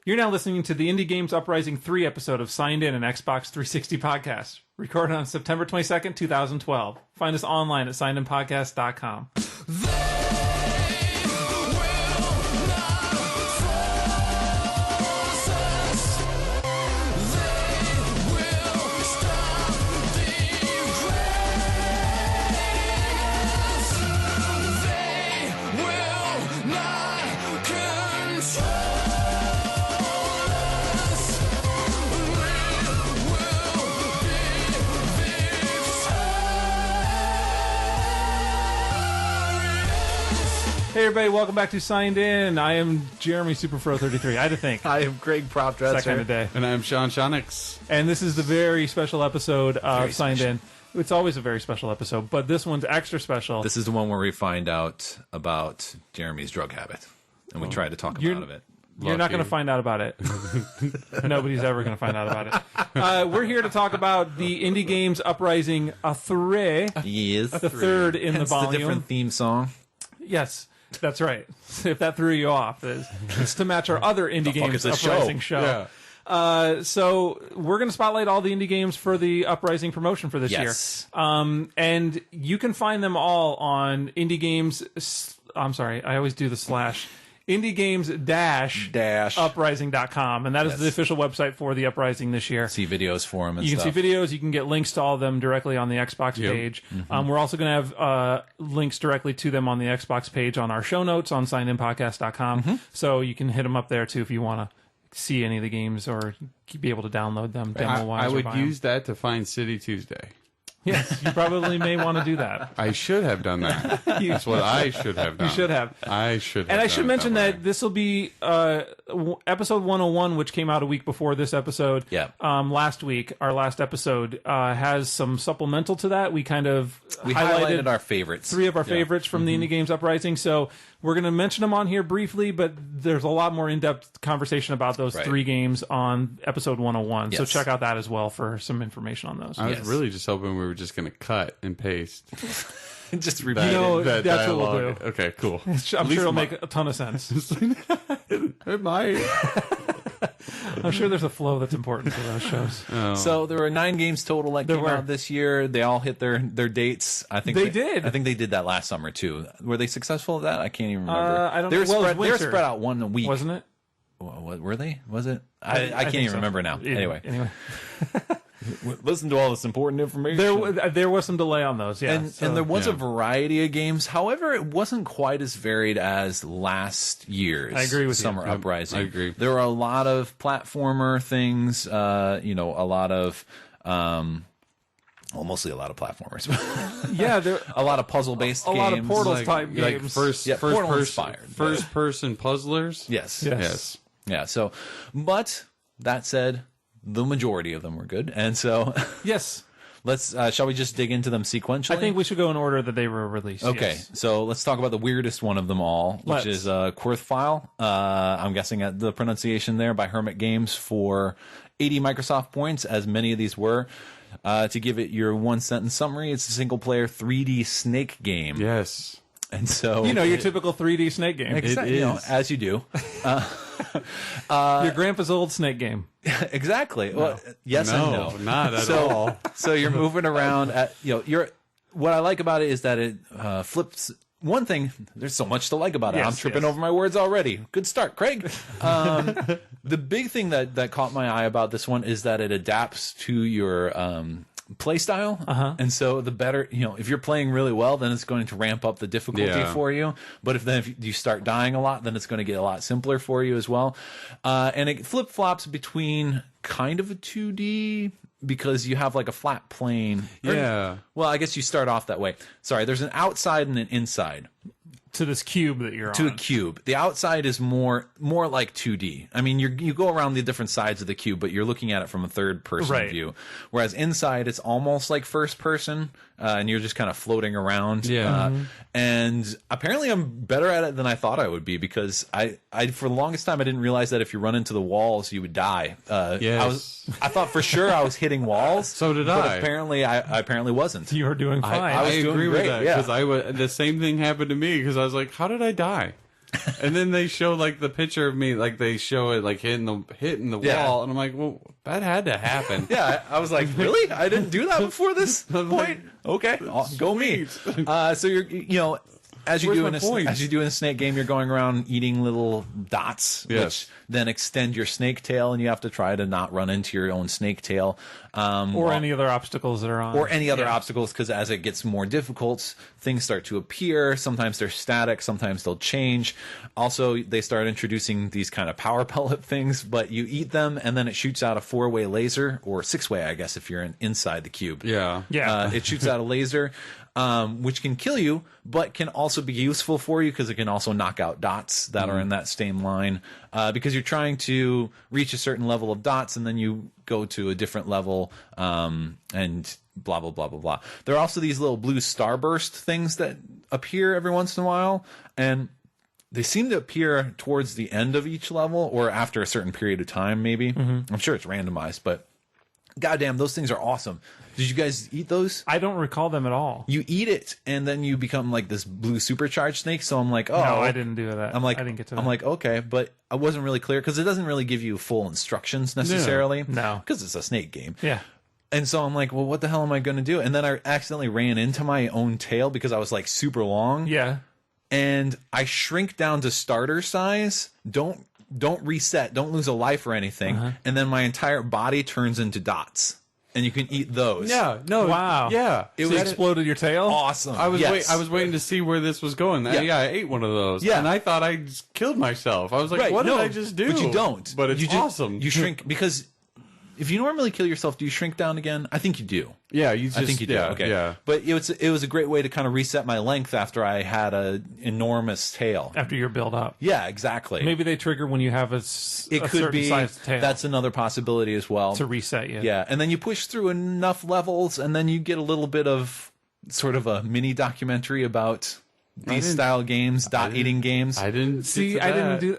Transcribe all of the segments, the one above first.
You're now listening to the Indie Games Uprising 3 episode of Signed In, an Xbox 360 podcast, recorded on September 22nd, 2012. Find us online at signedinpodcast.com. Hey everybody, welcome back to Signed In. I am Jeremy Superfro33. I had to think. I am Greg Propdresser. That kind of day. And I'm Sean Shonix. And this is the very special episode of Signed In. It's always a very special episode, but this one's extra special. This is the one where we find out about Jeremy's drug habit, and we try to talk him out of it. You're not going to find out about it. Nobody's ever going to find out about it. We're here to talk about the Indie Games Uprising III. Yes. The third in the volume. The different theme song. Yes. That's right. If that threw you off, it's to match our other Indie Games Uprising show. Yeah. So we're going to spotlight all the indie games for the Uprising promotion for this year. And you can find them all on Indie Games. I'm sorry, I always do the slash. indiegames-uprising.com, and that is the official website for the Uprising this year. See videos for them and you stuff. can see videos. You can get links to all of them directly on the Xbox page. Mm-hmm. We're also going to have links directly to them on the Xbox page on our show notes on signedinpodcast.com. Mm-hmm. So you can hit them up there too if you want to see any of the games or be able to download them demo-wise. I would use that to find City Tuesday. Yes, you probably may want to do that. I should have done that. That's what I should have done. You should have. I should have. And I should mention that this will be episode 101, which came out a week before this episode. Yeah. Last week, our last episode has some supplemental to that. We highlighted our favorites. 3 of our favorites from the Indie Games Uprising. So we're going to mention them on here briefly, but there's a lot more in-depth conversation about those 3 games on episode 101. Yes. So check out that as well for some information on those. I was really just hoping we were just going to cut and paste. Just repeat that that's dialogue. What we'll do. Okay, cool. I'm sure it'll make a ton of sense. It might. I'm sure there's a flow that's important to those shows. Oh. So there were 9 games total that came out this year. They all hit their dates. I think they did. I think they did that last summer too. Were they successful at that? I can't even remember. I don't know. They were spread out one a week, wasn't it? What were they? Was it? I can't even remember now. Anyway. Listen to all this important information. There was some delay on those, yeah. And there was a variety of games. However, it wasn't quite as varied as last year's Summer Uprising. I agree. There were a lot of platformer things, a lot of... mostly a lot of platformers. Yeah, a lot of puzzle-based games. A lot of Portals type games. Like first-person puzzlers? Yes. Yeah, but that said... The majority of them were good, and so yes. Let's shall we just dig into them sequentially? I think we should go in order that they were released. Okay, so let's talk about the weirdest one of them all, which is qrth-phyl. I'm guessing at the pronunciation there by Hermit Games for 80 Microsoft points, as many of these were. To give it your one-sentence summary, it's a single-player 3D snake game. Yes. And so your typical 3D snake game. Exactly, as you do. Your grandpa's old snake game. Exactly. No. Well, yes and no. Not at all. So you're moving around at what I like about it is that it flips. One thing, there's so much to like about it. I'm tripping over my words already. Good start, Craig. The big thing that caught my eye about this one is that it adapts to your play style. And so the better, if you're playing really well, then it's going to ramp up the difficulty for you. But if you start dying a lot, then it's going to get a lot simpler for you as well. And it flip-flops between kind of a 2D because you have like a flat plane. Yeah. Well, I guess you start off that way. Sorry, there's an outside and an inside. To this cube that you're on. To a cube. The outside is more like 2D. I mean, you go around the different sides of the cube, but you're looking at it from a third-person view. Whereas inside, it's almost like first-person, and you're just kind of floating around. Yeah. And apparently I'm better at it than I thought I would be, because I for the longest time, I didn't realize that if you run into the walls, you would die. I thought for sure I was hitting walls. So did but I. Apparently, I apparently wasn't. You were doing fine. I was doing agree great, with that, because the same thing happened to me, because I was like, how did I die? And then they show like the picture of me, like they show it like hitting the wall, and I'm like, well, that had to happen. Yeah, I was like, really? I didn't do that before this point. Okay, go me. So you're as you do in a snake game, you're going around eating little dots, which then extend your snake tail, and you have to try to not run into your own snake tail, or any other obstacles that are on, or any other obstacles. Because as it gets more difficult, things start to appear. Sometimes they're static, sometimes they'll change. Also, they start introducing these kind of power pellet things, but you eat them, and then it shoots out a 4-way laser, or 6-way, I guess, if you're inside the cube. Yeah. It shoots out a laser. Which can kill you, but can also be useful for you because it can also knock out dots that are in that same line. Because you're trying to reach a certain level of dots, and then you go to a different level, and blah, blah, blah, blah, blah. There are also these little blue starburst things that appear every once in a while, and they seem to appear towards the end of each level or after a certain period of time, maybe. I'm sure it's randomized, but goddamn, those things are awesome. Did you guys eat those? I don't recall them at all. You eat it, and then you become like this blue supercharged snake. So I'm like, oh, no, I didn't do that. I'm like, I didn't get to that. I'm like, okay, but I wasn't really clear because it doesn't really give you full instructions necessarily. No, because it's a snake game. Yeah. And so I'm like, well, what the hell am I going to do? And then I accidentally ran into my own tail because I was like super long. Yeah. And I shrink down to starter size. Don't reset. Don't lose a life or anything. And then my entire body turns into dots. And you can eat those. Yeah, no, wow, yeah, it exploded your tail. Awesome. I was waiting to see where this was going. Yeah, I ate one of those. Yeah, and I thought I just killed myself. I was like, what did I just do? But you don't. But it's awesome. You shrink because if you normally kill yourself, do you shrink down again? I think you do. Yeah, I think you do. Okay. Yeah. But it was a great way to kind of reset my length after I had an enormous tail. After your build up. Yeah, exactly. Maybe they trigger when you have a certain sized tail. That's another possibility as well. To reset you. Yeah, and then you push through enough levels, and then you get a little bit of sort of a mini documentary about these style games, dot eating games. I didn't see. I didn't do.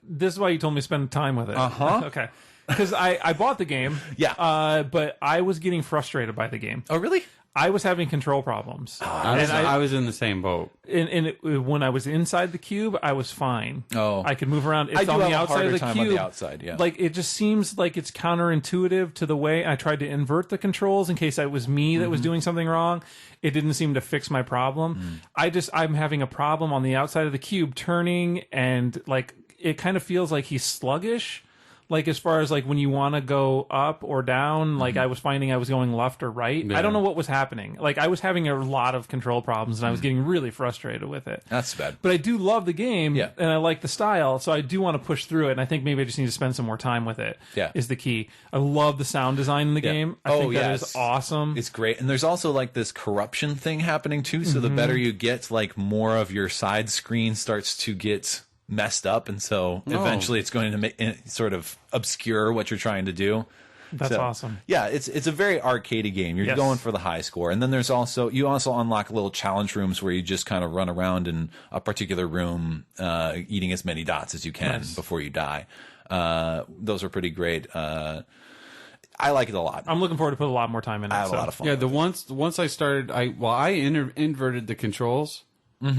This is why you told me to spend time with it. Okay. Because I bought the game, but I was getting frustrated by the game. Oh, really? I was having control problems. I was in the same boat. When I was inside the cube, I was fine. Oh, I could move around. It's I do on have the a outside harder of the time cube. on the outside, yeah. Like it just seems like it's counterintuitive to the way I tried to invert the controls in case it was me that was doing something wrong. It didn't seem to fix my problem. I'm having a problem on the outside of the cube turning, and like it kind of feels like he's sluggish. Like as far as like when you want to go up or down, like I was finding I was going left or right. Yeah. I don't know what was happening. Like I was having a lot of control problems, and I was getting really frustrated with it. That's bad. But I do love the game, and I like the style, so I do want to push through it. And I think maybe I just need to spend some more time with it. Yeah, is the key. I love the sound design in the game. I think that is awesome. It's great, and there's also like this corruption thing happening too. So the better you get, like more of your side screen starts to get messed up, and so eventually it's going to make sort of obscure what you're trying to do. That's awesome. Yeah, it's a very arcadey game. You're going for the high score, and then there's also you unlock little challenge rooms where you just kind of run around in a particular room, eating as many dots as you can before you die. Those are pretty great. I like it a lot. I'm looking forward to put a lot more time in it. I had a lot of fun. Yeah, once I started, I inverted the controls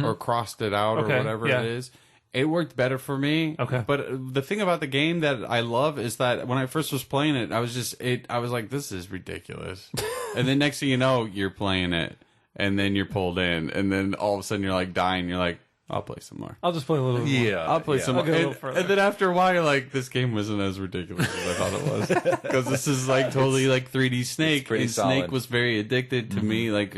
or crossed it out or whatever it is. It worked better for me. Okay. But the thing about the game that I love is that when I first was playing it, I was like, this is ridiculous. And then next thing you know, you're playing it, and then you're pulled in, and then all of a sudden you're like dying. You're like, I'll play some more. I'll just play a little bit more. Yeah, I'll play some more. And then after a while, you're like, this game wasn't as ridiculous as I thought it was. Because this is like totally like 3D Snake. And solid. Snake was very addicted to me, like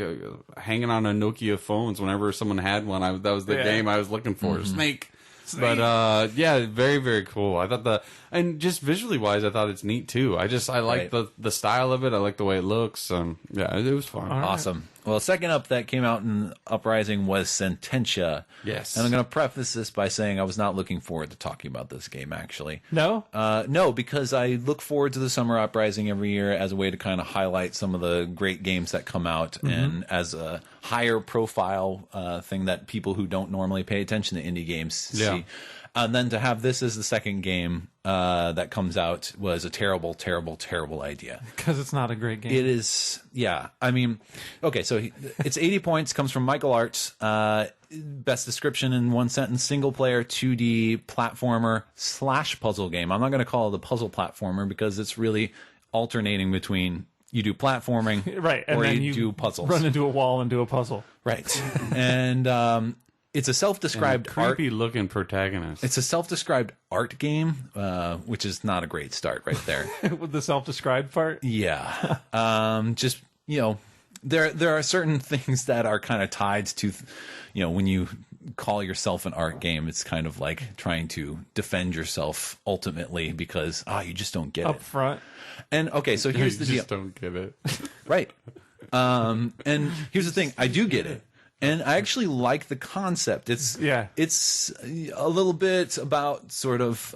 hanging on a Nokia phones. Whenever someone had one, that was the game I was looking for. Snake. But yeah, very, very cool. I thought and just visually wise, I thought it's neat too. I like the style of it. I like the way it looks. Yeah, it was fun. Awesome. Well, second up that came out in Uprising was Sententia. Yes. And I'm going to preface this by saying I was not looking forward to talking about this game, actually. No? No, because I look forward to the Summer Uprising every year as a way to kind of highlight some of the great games that come out and as a higher profile thing that people who don't normally pay attention to indie games see. And then to have this as the second game that comes out was a terrible, terrible, terrible idea. Because it's not a great game. It is, yeah. I mean, okay, so it's 80 points, comes from Michael Arts. Best description in one sentence: single player 2D platformer / puzzle game. I'm not going to call it a puzzle platformer because it's really alternating between you do platforming, right, and or then you do puzzles. Run into a wall and do a puzzle. Right. And it's a self-described creepy looking protagonist. It's a self-described art game, which is not a great start right there. With the self-described part? Yeah. Just, you know, there are certain things that are kind of tied to, you know, when you call yourself an art game, it's kind of like trying to defend yourself ultimately because you just don't get it up front. And okay, so here's the deal. You just don't get it. Right. And here's the thing, I do get it. And I actually like the concept. It's a little bit about sort of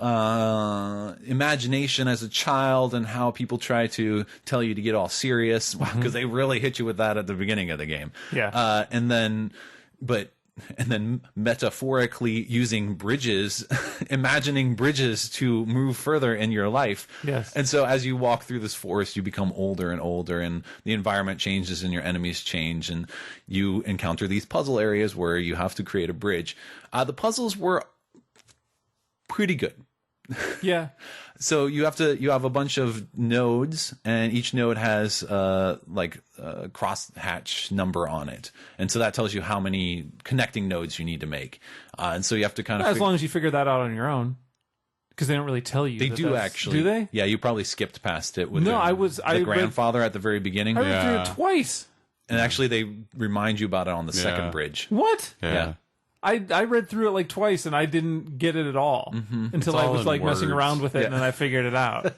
imagination as a child and how people try to tell you to get all serious because they really hit you with that at the beginning of the game. Yeah. And then metaphorically using bridges, imagining bridges to move further in your life. Yes. And so as you walk through this forest, you become older and older, and the environment changes and your enemies change, and you encounter these puzzle areas where you have to create a bridge. The puzzles were pretty good. Yeah. So you have a bunch of nodes, and each node has like a crosshatch number on it, and so that tells you how many connecting nodes you need to make. And so you have to kind of as long as you figure that out on your own, because they don't really tell you. They do actually. Do they? Yeah, you probably skipped past it with the grandfather at the very beginning. I read through it twice, and actually they remind you about it on the second bridge. What? Yeah. I read through it like twice and I didn't get it at all until I was like messing around with it and then I figured it out.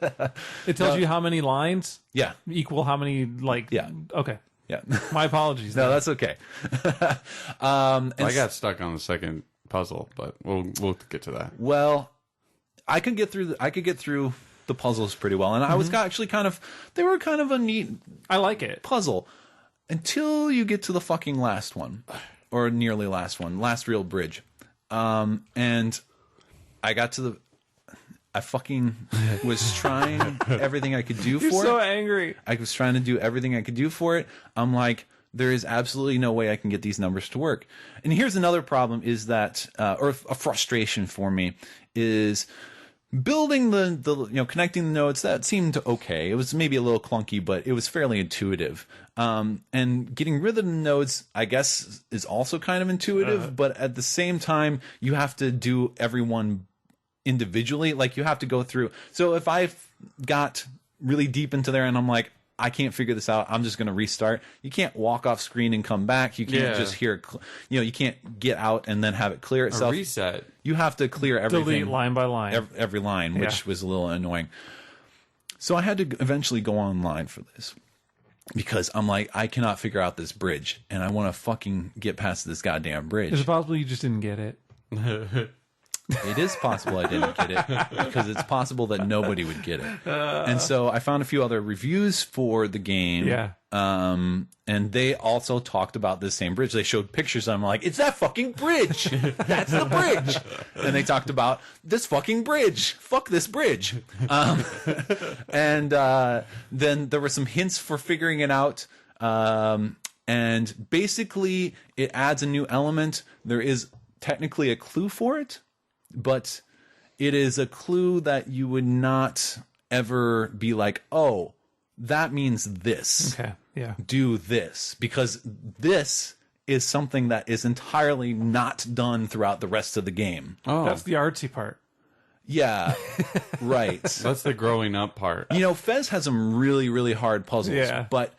It tells you how many lines equal how many okay. Yeah. My apologies. No, that's okay. I got stuck on the second puzzle, but we'll get to that. Well, I could get through the puzzles pretty well, and I was actually they were kind of a neat I like it. puzzle until you get to the fucking last one. Or nearly last one, last real bridge. And I got to I fucking was trying everything I could do for it. You're so angry. I was trying to do everything I could do for it. I'm like, there is absolutely no way I can get these numbers to work. And here's another problem is that, or a frustration for me, is building the connecting the nodes. That seemed okay. It was maybe a little clunky, but it was fairly intuitive. And getting rid of the nodes, I guess, is also kind of intuitive, but at the same time, you have to do everyone individually. Like, you have to go through. So if I got really deep into there and I'm like, I can't figure this out, I'm just going to restart. You can't walk off screen and come back. You can't just hear, you can't get out and then have it clear itself. A reset. You have to clear everything. Delete line by line. Every line, which was a little annoying. So I had to eventually go online for this. Because I'm like, I cannot figure out this bridge, and I want to fucking get past this goddamn bridge. Is it possible you just didn't get it? It is possible I didn't get it, because it's possible that nobody would get it. And so I found a few other reviews for the game. Yeah. And they also talked about this same bridge. They showed pictures, and I'm like, it's that fucking bridge! That's the bridge! And they talked about this fucking bridge! Fuck this bridge! And then there were some hints for figuring it out. And basically, it adds a new element. There is technically a clue for it, but it is a clue that you would not ever be like, oh, that means this. Okay, yeah. Do this. Because this is something that is entirely not done throughout the rest of the game. Oh. That's the artsy part. Yeah, right. That's the growing up part. Fez has some really, really hard puzzles, but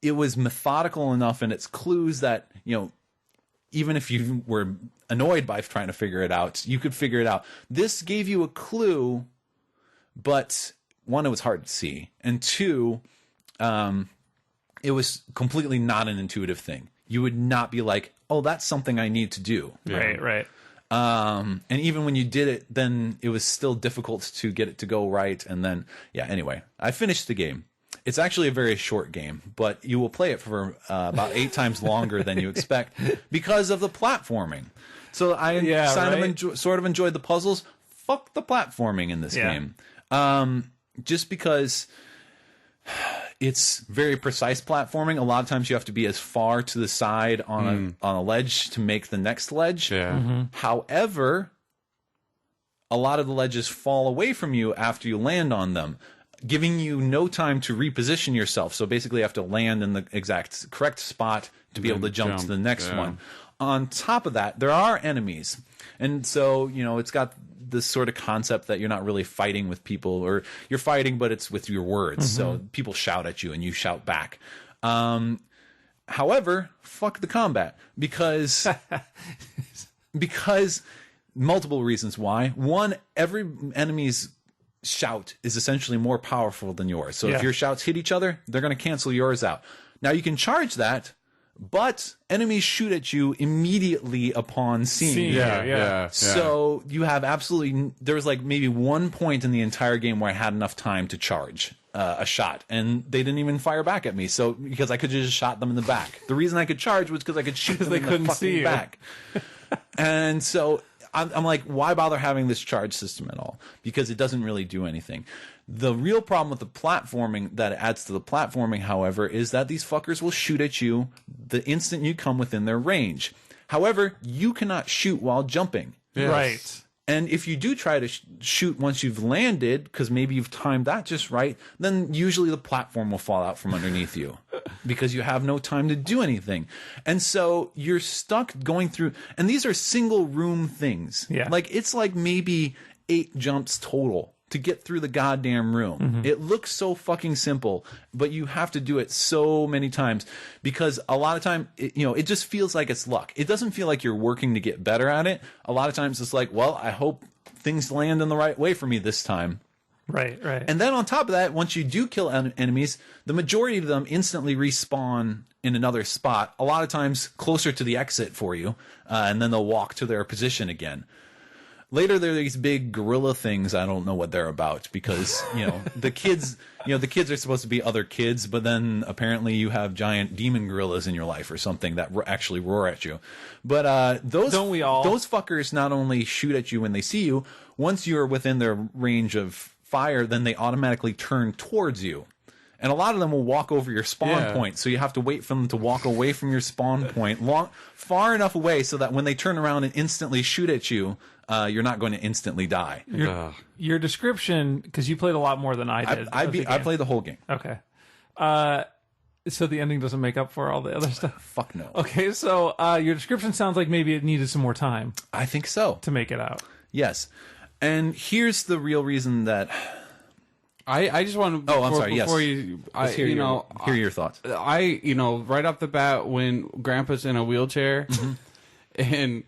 it was methodical enough in its clues that, even if you were annoyed by trying to figure it out, you could figure it out. This gave you a clue, but one, it was hard to see, and two, it was completely not an intuitive thing. You would not be like, oh, that's something I need to do. Yeah. Right. And even when you did it, then it was still difficult to get it to go right. And then, anyway, I finished the game. It's actually a very short game, but you will play it for about 8 times longer than you expect because of the platforming. So I sort of enjoyed the puzzles. Fuck the platforming in this game. Just because it's very precise platforming. A lot of times you have to be as far to the side on a ledge to make the next ledge. Yeah. However, a lot of the ledges fall away from you after you land on them, giving you no time to reposition yourself. So basically you have to land in the exact correct spot to be able to jump to the next one. On top of that, there are enemies. And so, it's got this sort of concept that you're not really fighting with people, or you're fighting, but it's with your words. So people shout at you and you shout back. However, fuck the combat, because multiple reasons why. One, every enemy's shout is essentially more powerful than yours. So if your shouts hit each other, they're going to cancel yours out. Now you can charge that, but enemies shoot at you immediately upon seeing you. Yeah. So you have there was like maybe one point in the entire game where I had enough time to charge a shot, and they didn't even fire back at me. So because I could just shot them in the back. The reason I could charge was because I could shoot them in the fucking back. And so I'm like, why bother having this charge system at all? Because it doesn't really do anything. The real problem with the platforming that adds to the platforming, however, is that these fuckers will shoot at you the instant you come within their range. However, you cannot shoot while jumping. Yes. Right. And if you do try to shoot once you've landed, because maybe you've timed that just right, then usually the platform will fall out from underneath you because you have no time to do anything. And so you're stuck going through, and these are single room things. Yeah. Like it's like maybe 8 jumps total to get through the goddamn room. It looks so fucking simple, but you have to do it so many times because a lot of time, it just feels like it's luck. It doesn't feel like you're working to get better at it. A lot of times it's like, well, I hope things land in the right way for me this time. Right. And then on top of that, once you do kill enemies, the majority of them instantly respawn in another spot, a lot of times closer to the exit for you, and then they'll walk to their position again. Later, there are these big gorilla things. I don't know what they're about because, the kids are supposed to be other kids, but then apparently you have giant demon gorillas in your life or something that actually roar at you. But those fuckers not only shoot at you when they see you, once you're within their range of fire, then they automatically turn towards you. And a lot of them will walk over your spawn point, so you have to wait for them to walk away from your spawn point far enough away so that when they turn around and instantly shoot at you, you're not going to instantly die. Your description, because you played a lot more than I did. I played the whole game. Okay. So the ending doesn't make up for all the other stuff? Fuck no. Okay, so your description sounds like maybe it needed some more time. I think so. To make it out. Yes. And here's the real reason that... I just want to. I'm sorry. Yes. Hear your thoughts. Right off the bat, when Grandpa's in a wheelchair, and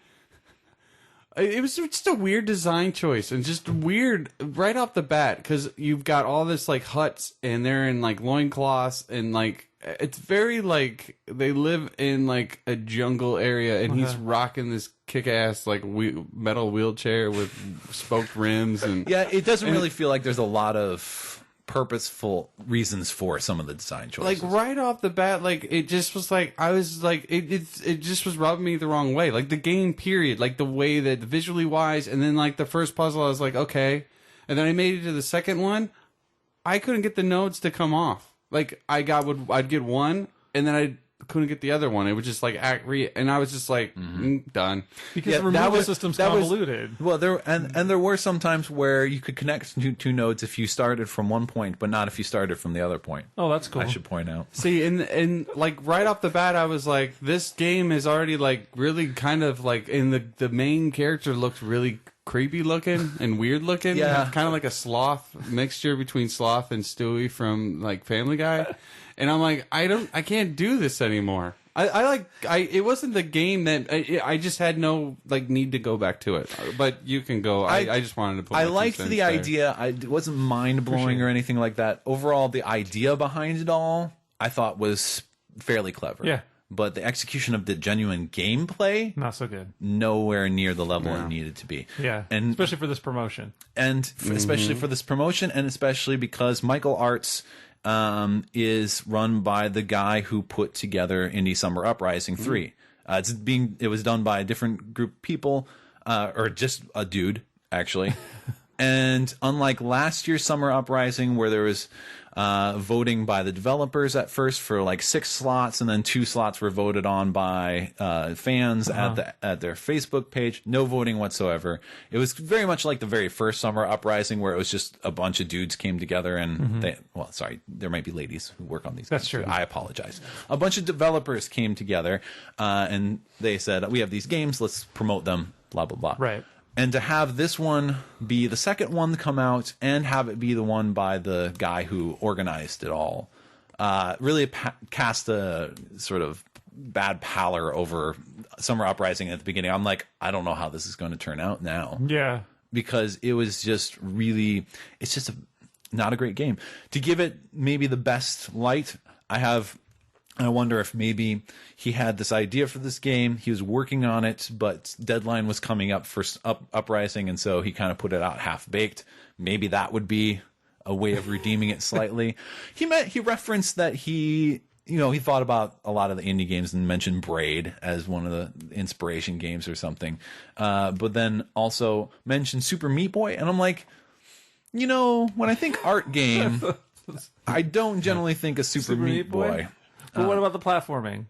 it was just a weird design choice, and just weird right off the bat because you've got all this like huts, and they're in like loincloths, and like it's very like they live in like a jungle area, and he's rocking this kick-ass like metal wheelchair with spoked rims, and it doesn't really feel like there's a lot of purposeful reasons for some of the design choices. Like right off the bat, like it just was like I was like it just was rubbing me the wrong way. Like the game period, like the way that visually wise, and then like the first puzzle, I was like okay, and then I made it to the second one, I couldn't get the nodes to come off. Like I'd get one, and then I couldn't get the other one. It was just like and I was just like done because the removal system's convoluted. Well, there were some times where you could connect two nodes if you started from one point, but not if you started from the other point. Oh, that's cool. I should point out. See, and like right off the bat, I was like, this game is already like really kind of like, and the main character looked really creepy looking and weird looking. Yeah, kind of like a sloth mixture between Sloth and Stewie from like Family Guy. And I'm like, I can't do this anymore. It wasn't the game that I just had no like need to go back to it. But you can go. I just wanted to put. I liked the idea. It wasn't mind blowing or anything like that. Overall, the idea behind it all, I thought was fairly clever. Yeah. But the execution of the genuine gameplay, not so good. Nowhere near the level it needed to be. Yeah, and especially for this promotion. And especially for this promotion, and especially because Michael Arts is run by the guy who put together Indie Summer Uprising 3. It was done by a different group of people, or just a dude actually. And unlike last year's Summer Uprising, where there was voting by the developers at first for like 6 slots, and then 2 slots were voted on by fans at their Facebook page. No voting whatsoever. It was very much like the very first Summer Uprising, where it was just a bunch of dudes came together and there might be ladies who work on these. That's true. I apologize. A bunch of developers came together and they said, we have these games, let's promote them, blah, blah, blah. Right. And to have this one be the second one to come out and have it be the one by the guy who organized it all, really cast a sort of bad pallor over Summer Uprising at the beginning. I'm like, I don't know how this is going to turn out now. Yeah. Because it was just really, it's just not a great game. To give it maybe the best light, I wonder if maybe he had this idea for this game. He was working on it, but deadline was coming up for Uprising, and so he kind of put it out half-baked. Maybe that would be a way of redeeming it slightly. He referenced that he thought about a lot of the indie games and mentioned Braid as one of the inspiration games or something. But then also mentioned Super Meat Boy, and I'm like, when I think art game, I don't generally think of Super Meat Boy. But what about the platforming?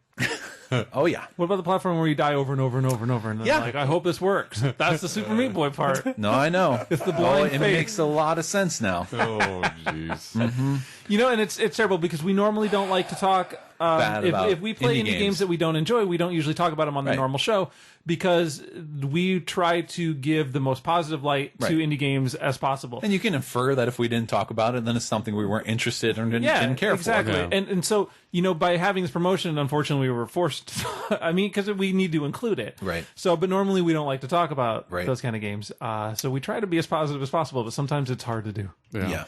Oh yeah. What about the platform where you die over and over and over and over? And then like, I hope this works. That's the Super Meat Boy part. No, I know. It's the blind faith. It makes a lot of sense now. Oh jeez. And it's terrible because we normally don't like to talk. If we play indie games that we don't enjoy, we don't usually talk about them on the normal show because we try to give the most positive light to indie games as possible. And you can infer that if we didn't talk about it, then it's something we weren't interested in or didn't care for. Yeah. And so, by having this promotion, unfortunately, we were forced to, because we need to include it. Right. So, but normally we don't like to talk about those kind of games. So we try to be as positive as possible, but sometimes it's hard to do. Yeah.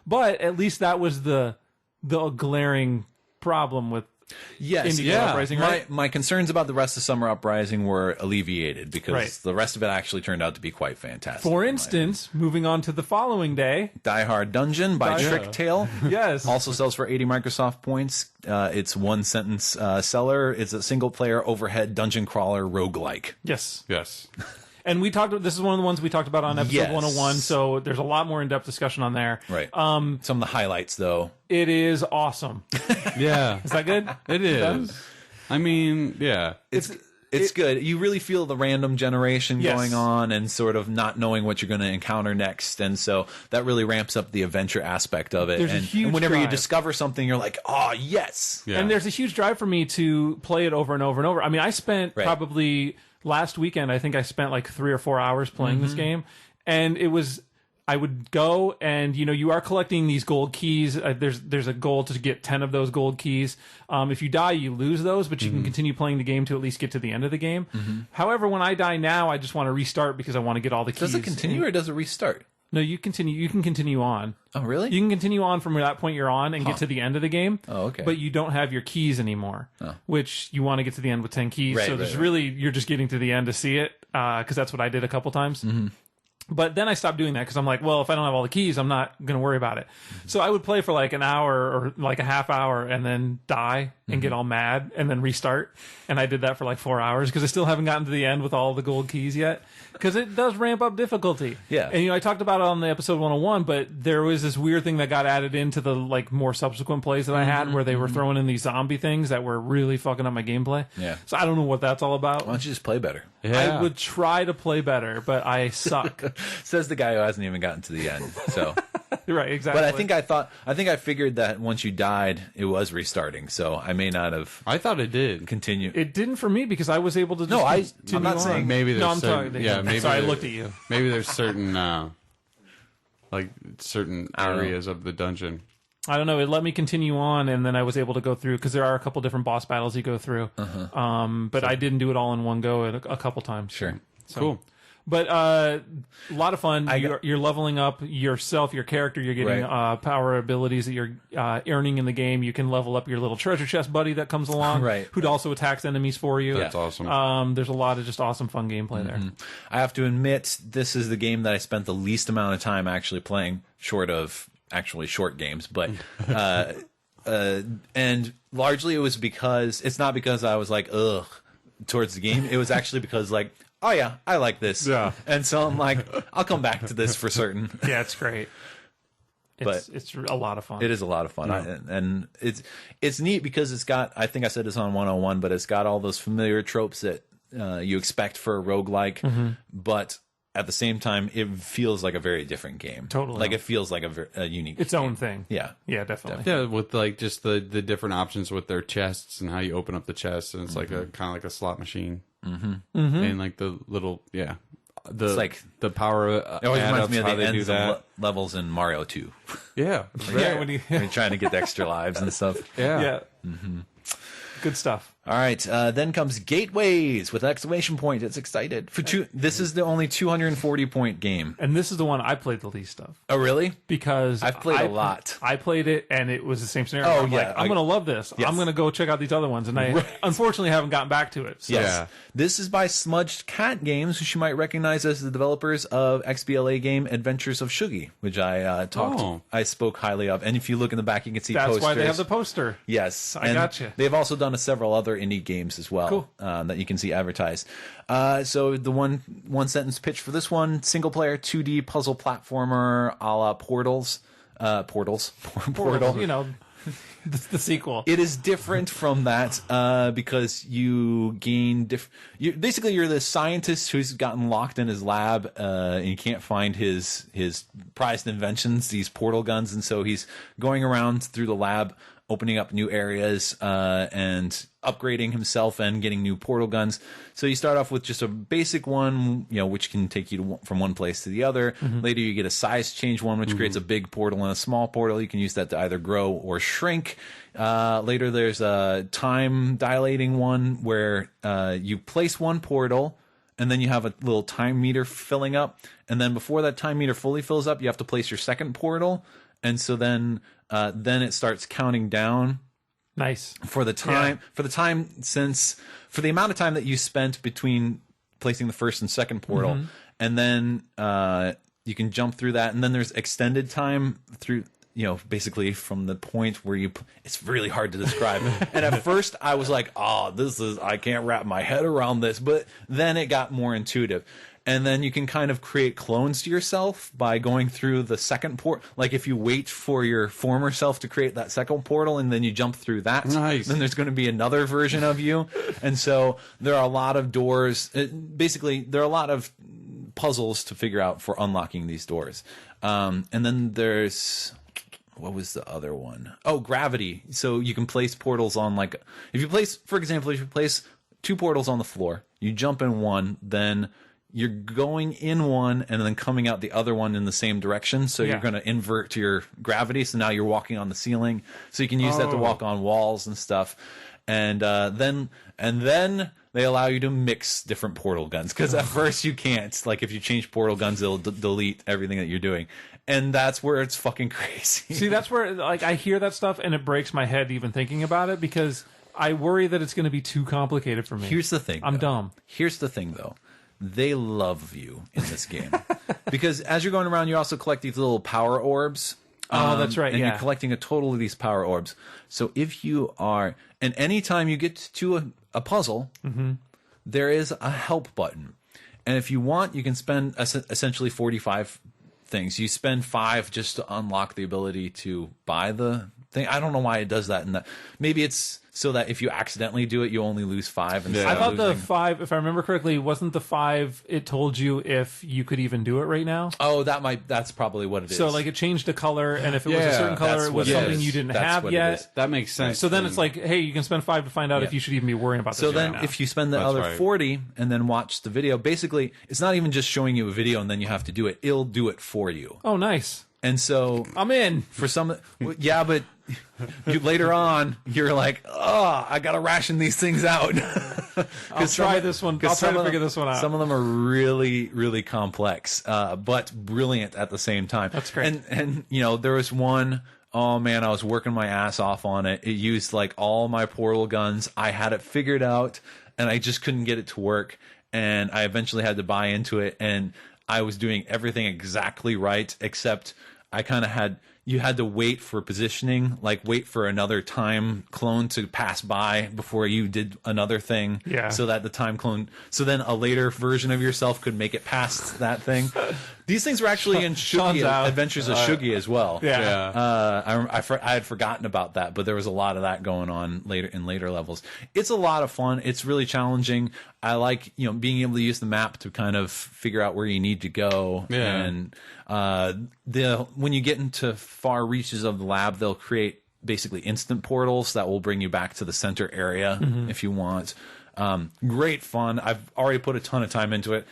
But at least that was the glaring problem with Indie Games Uprising, right? My concerns about the rest of Summer Uprising were alleviated because the rest of it actually turned out to be quite fantastic. For instance, moving on to the following day, Diehard Dungeon by Tricktail. Yes. Also sells for 80 Microsoft points. It's one sentence seller. It's a single player overhead dungeon crawler roguelike. Yes. Yes. And this is one of the ones we talked about on episode 101, so there's a lot more in-depth discussion on there. Right. Some of the highlights, though. It is awesome. Yeah. Is that good? It is. I mean, yeah. It's good. You really feel the random generation going on and sort of not knowing what you're going to encounter next. And so that really ramps up the adventure aspect of it. There's a huge and whenever drive. you discover something, you're like, oh, yes. Yeah. And there's a huge drive for me to play it over and over and over. I mean, I spent probably last weekend, I think I spent like 3 or 4 hours playing this game. And it was... I would go and, you are collecting these gold keys. There's a goal to get 10 of those gold keys. If you die, you lose those, but you can continue playing the game to at least get to the end of the game. However, when I die now, I just want to restart because I want to get all the keys. Does it continue or does it restart? No, you continue. You can continue on. Oh, really? You can continue on from that point you're on and get to the end of the game. Oh, okay. But you don't have your keys anymore, which you want to get to the end with 10 keys. So there's really, you're just getting to the end to see it because that's what I did a couple times. But then I stopped doing that because I'm like, well, if I don't have all the keys, I'm not going to worry about it. So I would play for like an hour or like a half hour and then die and get all mad and then restart. And I did that for like 4 hours because I still haven't gotten to the end with all the gold keys yet because it does ramp up difficulty. Yeah. And, I talked about it on the episode 101, but there was this weird thing that got added into the like more subsequent plays that I had where they were throwing in these zombie things that were really fucking up my gameplay. Yeah. So I don't know what that's all about. Why don't you just play better? Yeah. I would try to play better, but I suck. Says the guy who hasn't even gotten to the end. So, Right, exactly. but I think I figured that once you died, it was restarting. So I may not have. I thought it did. Continue. It didn't for me because I was able to just continue I'm not on. saying Maybe there's No, I'm certain, sorry. yeah, maybe Sorry, I there- looked at you. Maybe there's certain certain areas of the dungeon. I don't know. It let me continue on, and then I was able to go through because there are a couple different boss battles you go through. But I didn't do it all in one go a couple times. Sure. So, Cool. But a lot of fun. You're leveling up yourself, your character. You're getting power abilities that you're earning in the game. You can level up your little treasure chest buddy that comes along, who also attacks enemies for you. That's awesome. There's a lot of just awesome, fun gameplay there. I have to admit, this is the game that I spent the least amount of time actually playing, short of actually short games. But And largely it was because it's not because I was like ugh towards the game. It was actually because like, oh yeah, I like this. Yeah. And so I'm like, I'll come back to this for certain. Yeah, it's great. It's a lot of fun. It is a lot of fun. Yeah. And it's neat because it's got, I think I said this on 101, but it's got all those familiar tropes that you expect for a roguelike, but at the same time, it feels like a very different game. Totally. Like it feels like a unique its own thing. Yeah. Yeah, definitely. Yeah, with like just the different options with their chests and how you open up the chests, and it's like a kind of like a slot machine, and like the little It's like the power. It always reminds me of how the they do ends that. of levels in Mario 2. Yeah, Yeah, when you, When you're trying to get the extra lives and stuff. yeah. Good stuff. All right, then comes Gateways with exclamation point. It's excited for two. This is the only 240 point game. And this is the one I played the least of. Oh, really? Because I've played a lot. I played it, and it was the same scenario. Oh, I'm yeah, like, I'm going to love this. Yes. I'm going to go check out these other ones. And I unfortunately haven't gotten back to it. So. Yes. Yeah. This is by Smudged Cat Games, which you might recognize as the developers of XBLA game Adventures of Shuggy, which I I spoke highly of. And if you look in the back, you can see That's posters. why they have the poster. Yes, I gotcha. They've also done several other indie games as well. Cool. That you can see advertised. So the one sentence pitch for this one: single player 2D puzzle platformer a la Portals. Portal. You know, the sequel. It is different from that because you gain basically you're the scientist who's gotten locked in his lab and you can't find his prized inventions, these portal guns, and so he's going around through the lab opening up new areas and upgrading himself and getting new portal guns. So you start off with just a basic one, which can take you from one place to the other. Later you get a size change one, which creates a big portal and a small portal. You can use that to either grow or shrink. Later there's a time dilating one where you place one portal and then you have a little time meter filling up. And then before that time meter fully fills up, you have to place your second portal. And so then it starts counting down. Nice. For the time, for the amount of time that you spent between placing the first and second portal, and then you can jump through that, and then there's extended time through, basically from the point where it's really hard to describe. And at first I was like, I can't wrap my head around this, but then it got more intuitive. And then you can kind of create clones to yourself by going through the second port. Like if you wait for your former self to create that second portal and then you jump through that, then there's going to be another version of you. And so there are a lot of doors. Basically, there are a lot of puzzles to figure out for unlocking these doors. And then there's... what was the other one? Oh, gravity. So you can place portals on if you place 2 portals on the floor, you jump in one, then you're going in one and then coming out the other one in the same direction. So you're going to invert your gravity. So now you're walking on the ceiling. So you can use that to walk on walls and stuff. And then they allow you to mix different portal guns. Because at first you can't. Like if you change portal guns, it'll delete everything that you're doing. And that's where it's fucking crazy. See, that's where I hear that stuff and it breaks my head even thinking about it because I worry that it's going to be too complicated for me. Here's the thing. I'm dumb. Here's the thing, though. They love you in this game. Because as you're going around, you also collect these little power orbs. Oh, that's right, and yeah. you're collecting a total of these power orbs. So if you are... and anytime you get to a puzzle, there is a help button. And if you want, you can spend essentially 45 things. You spend 5 just to unlock the ability to buy the thing. I don't know why it does that. Maybe it's so that if you accidentally do it, you only lose 5. And I thought the 5, if I remember correctly, wasn't the 5 it told you if you could even do it right now? Oh, that's probably what it is. So it changed the color, and if it was a certain color, it was something you didn't have yet. That makes sense. So then it's like, hey, you can spend 5 to find out if you should even be worrying about this. So then right now. if you spend the other 40 and then watch the video, basically it's not even just showing you a video and then you have to do it. It'll do it for you. Oh, nice. And so I'm in. For some, yeah, but later on, you're like, I got to ration these things out. I'll try this one. I'll try to figure this one out. Some of them are really, really complex, but brilliant at the same time. That's great. And there was one, oh man, I was working my ass off on it. It used all my portal guns. I had it figured out, and I just couldn't get it to work. And I eventually had to buy into it, and I was doing everything exactly right, except I kind of had you had to wait for positioning, like wait for another time clone to pass by before you did another thing. Yeah. So that the time clone, so then a later version of yourself could make it past that thing. These things were actually in Shuggy, Adventures of Shuggy as well. Yeah. I had forgotten about that, but there was a lot of that going on later levels. It's a lot of fun. It's really challenging. I like, being able to use the map to kind of figure out where you need to go. Yeah. And when you get into far reaches of the lab, they'll create basically instant portals that will bring you back to the center area if you want. Great fun. I've already put a ton of time into it.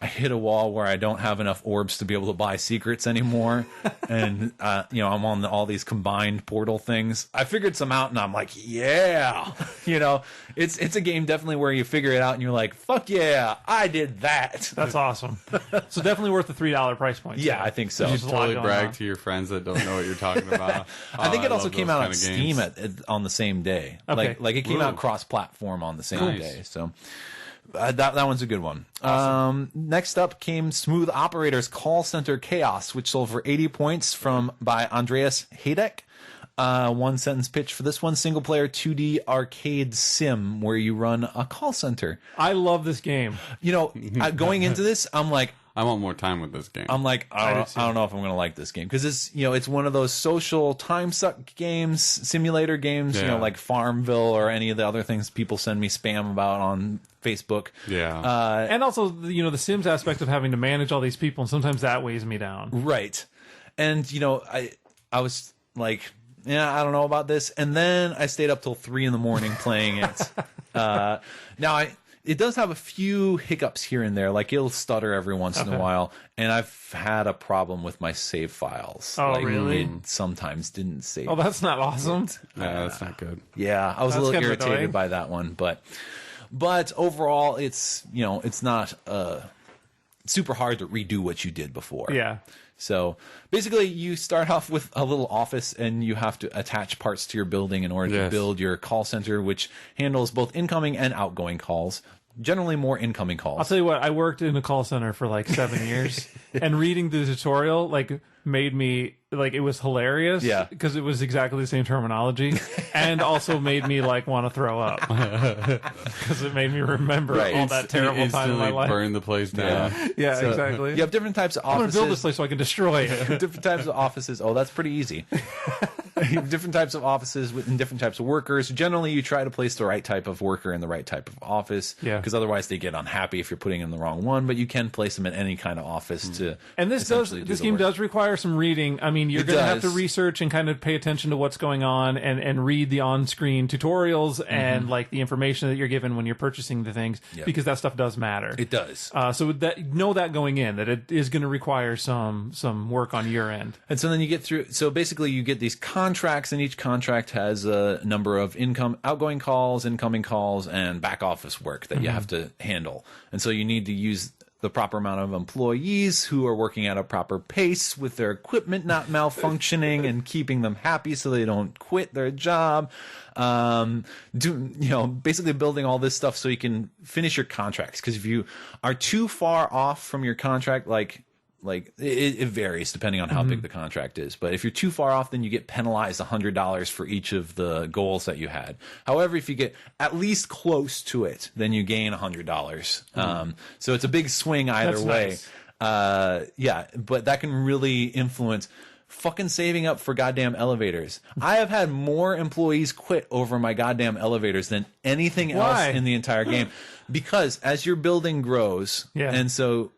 I hit a wall where I don't have enough orbs to be able to buy secrets anymore. And, I'm on all these combined portal things. I figured some out and I'm like, yeah, it's a game definitely where you figure it out and you're like, fuck yeah, I did that. That's awesome. So definitely worth the $3 price point. Yeah, I think so. You should totally brag to your friends that don't know what you're talking about. I think it also came out on Steam on the same day. Okay. Like it came out cross-platform on the same day. So that one's a good one. Awesome. Next up came Smooth Operator's Call Center Chaos, which sold for 80 points by Andreas Hedek. One sentence pitch for this one: single player 2D arcade sim where you run a call center. I love this game. Going into this, I'm like, I want more time with this game. I'm like, I don't know if I'm going to like this game because it's one of those social time suck games, simulator games, like Farmville or any of the other things people send me spam about on Facebook. Yeah. And also, the Sims aspect of having to manage all these people, and sometimes that weighs me down. Right. And, I was like, yeah, I don't know about this. And then I stayed up till 3 a.m. playing it. Now, it does have a few hiccups here and there. Like, it'll stutter every once in a while. And I've had a problem with my save files. Oh, like, really? It sometimes didn't save. Oh, that's not awesome. Yeah, that's not good. Yeah, I was a little irritated by that one. But overall, it's not super hard to redo what you did before. Yeah. So basically, you start off with a little office, and you have to attach parts to your building in order to build your call center, which handles both incoming and outgoing calls. Generally, more incoming calls. I'll tell you what, I worked in a call center for like 7 years, and reading the tutorial made me it was hilarious. Yeah, because it was exactly the same terminology, and also made me want to throw up because it made me remember all that terrible time in my life. Burn the place down. Yeah, so exactly. You have different types of offices. I'm going to build this place so I can destroy it. Different types of offices. Oh, that's pretty easy. Different types of offices and different types of workers. Generally, you try to place the right type of worker in the right type of office. Yeah. Because otherwise, they get unhappy if you're putting in the wrong one. But you can place them in any kind of office to. And this game does require some reading. I mean, you're going to have to research and kind of pay attention to what's going on and read the on-screen tutorials and the information that you're given when you're purchasing the things because that stuff does matter. It does. So know that going in, that it is going to require some work on your end. And so then you get through. So basically, you get these contracts, and each contract has a number of outgoing calls, incoming calls, and back office work that you have to handle. And so you need to use the proper amount of employees who are working at a proper pace with their equipment not malfunctioning and keeping them happy so they don't quit their job. Basically building all this stuff so you can finish your contracts. Because if you are too far off from your contract, it varies depending on how big the contract is. But if you're too far off, then you get penalized $100 for each of the goals that you had. However, if you get at least close to it, then you gain $100. So it's a big swing either way. Nice. But that can really influence fucking saving up for goddamn elevators. I have had more employees quit over my goddamn elevators than anything else in the entire game. Because as your building grows, and so,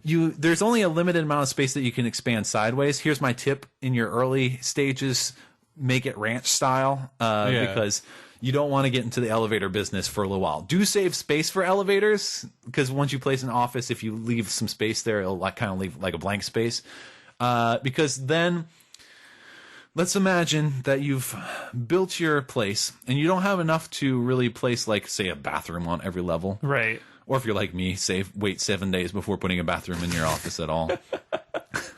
there's only a limited amount of space that you can expand sideways. Here's my tip: in your early stages, make it ranch style because you don't want to get into the elevator business for a little while. Do save space for elevators because once you place an office, if you leave some space there, it'll kind of leave like a blank space. Because then, let's imagine that you've built your place and you don't have enough to really place, say, a bathroom on every level. Right. Or if you're like me, wait 7 days before putting a bathroom in your office at all.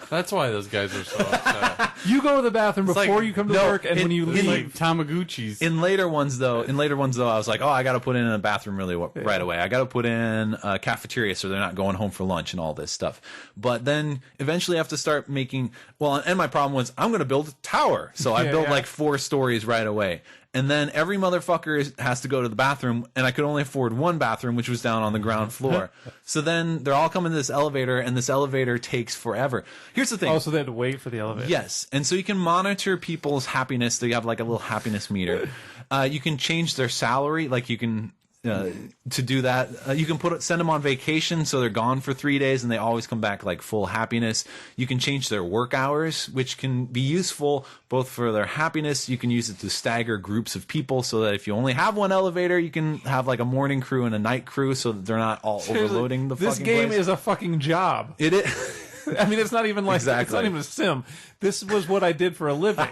That's why those guys are so upset. You go to the bathroom before you come to work, and when you leave, like Tamagotchis. In later ones, though, I was like, oh, I got to put in a bathroom right away. I got to put in a cafeteria so they're not going home for lunch and all this stuff. But then eventually I have to start making, and my problem was I'm going to build a tower. So I built like 4 stories right away. And then every motherfucker has to go to the bathroom, and I could only afford one bathroom, which was down on the ground floor. So then they're all coming to this elevator, and this elevator takes forever. Here's the thing. Oh, so they had to wait for the elevator. Yes. And so you can monitor people's happiness. So you have like a little happiness meter. You can change their salary. Like you can... to do that, you can send them on vacation so they're gone for 3 days and they always come back like full happiness. You can change their work hours, which can be useful both for their happiness. You can use it to stagger groups of people so that if you only have one elevator, you can have like a morning crew and a night crew so that they're not all overloading the fucking place. This game is a fucking job. It is. I mean, it's not even like exactly. It's not even a sim. This was what I did for a living.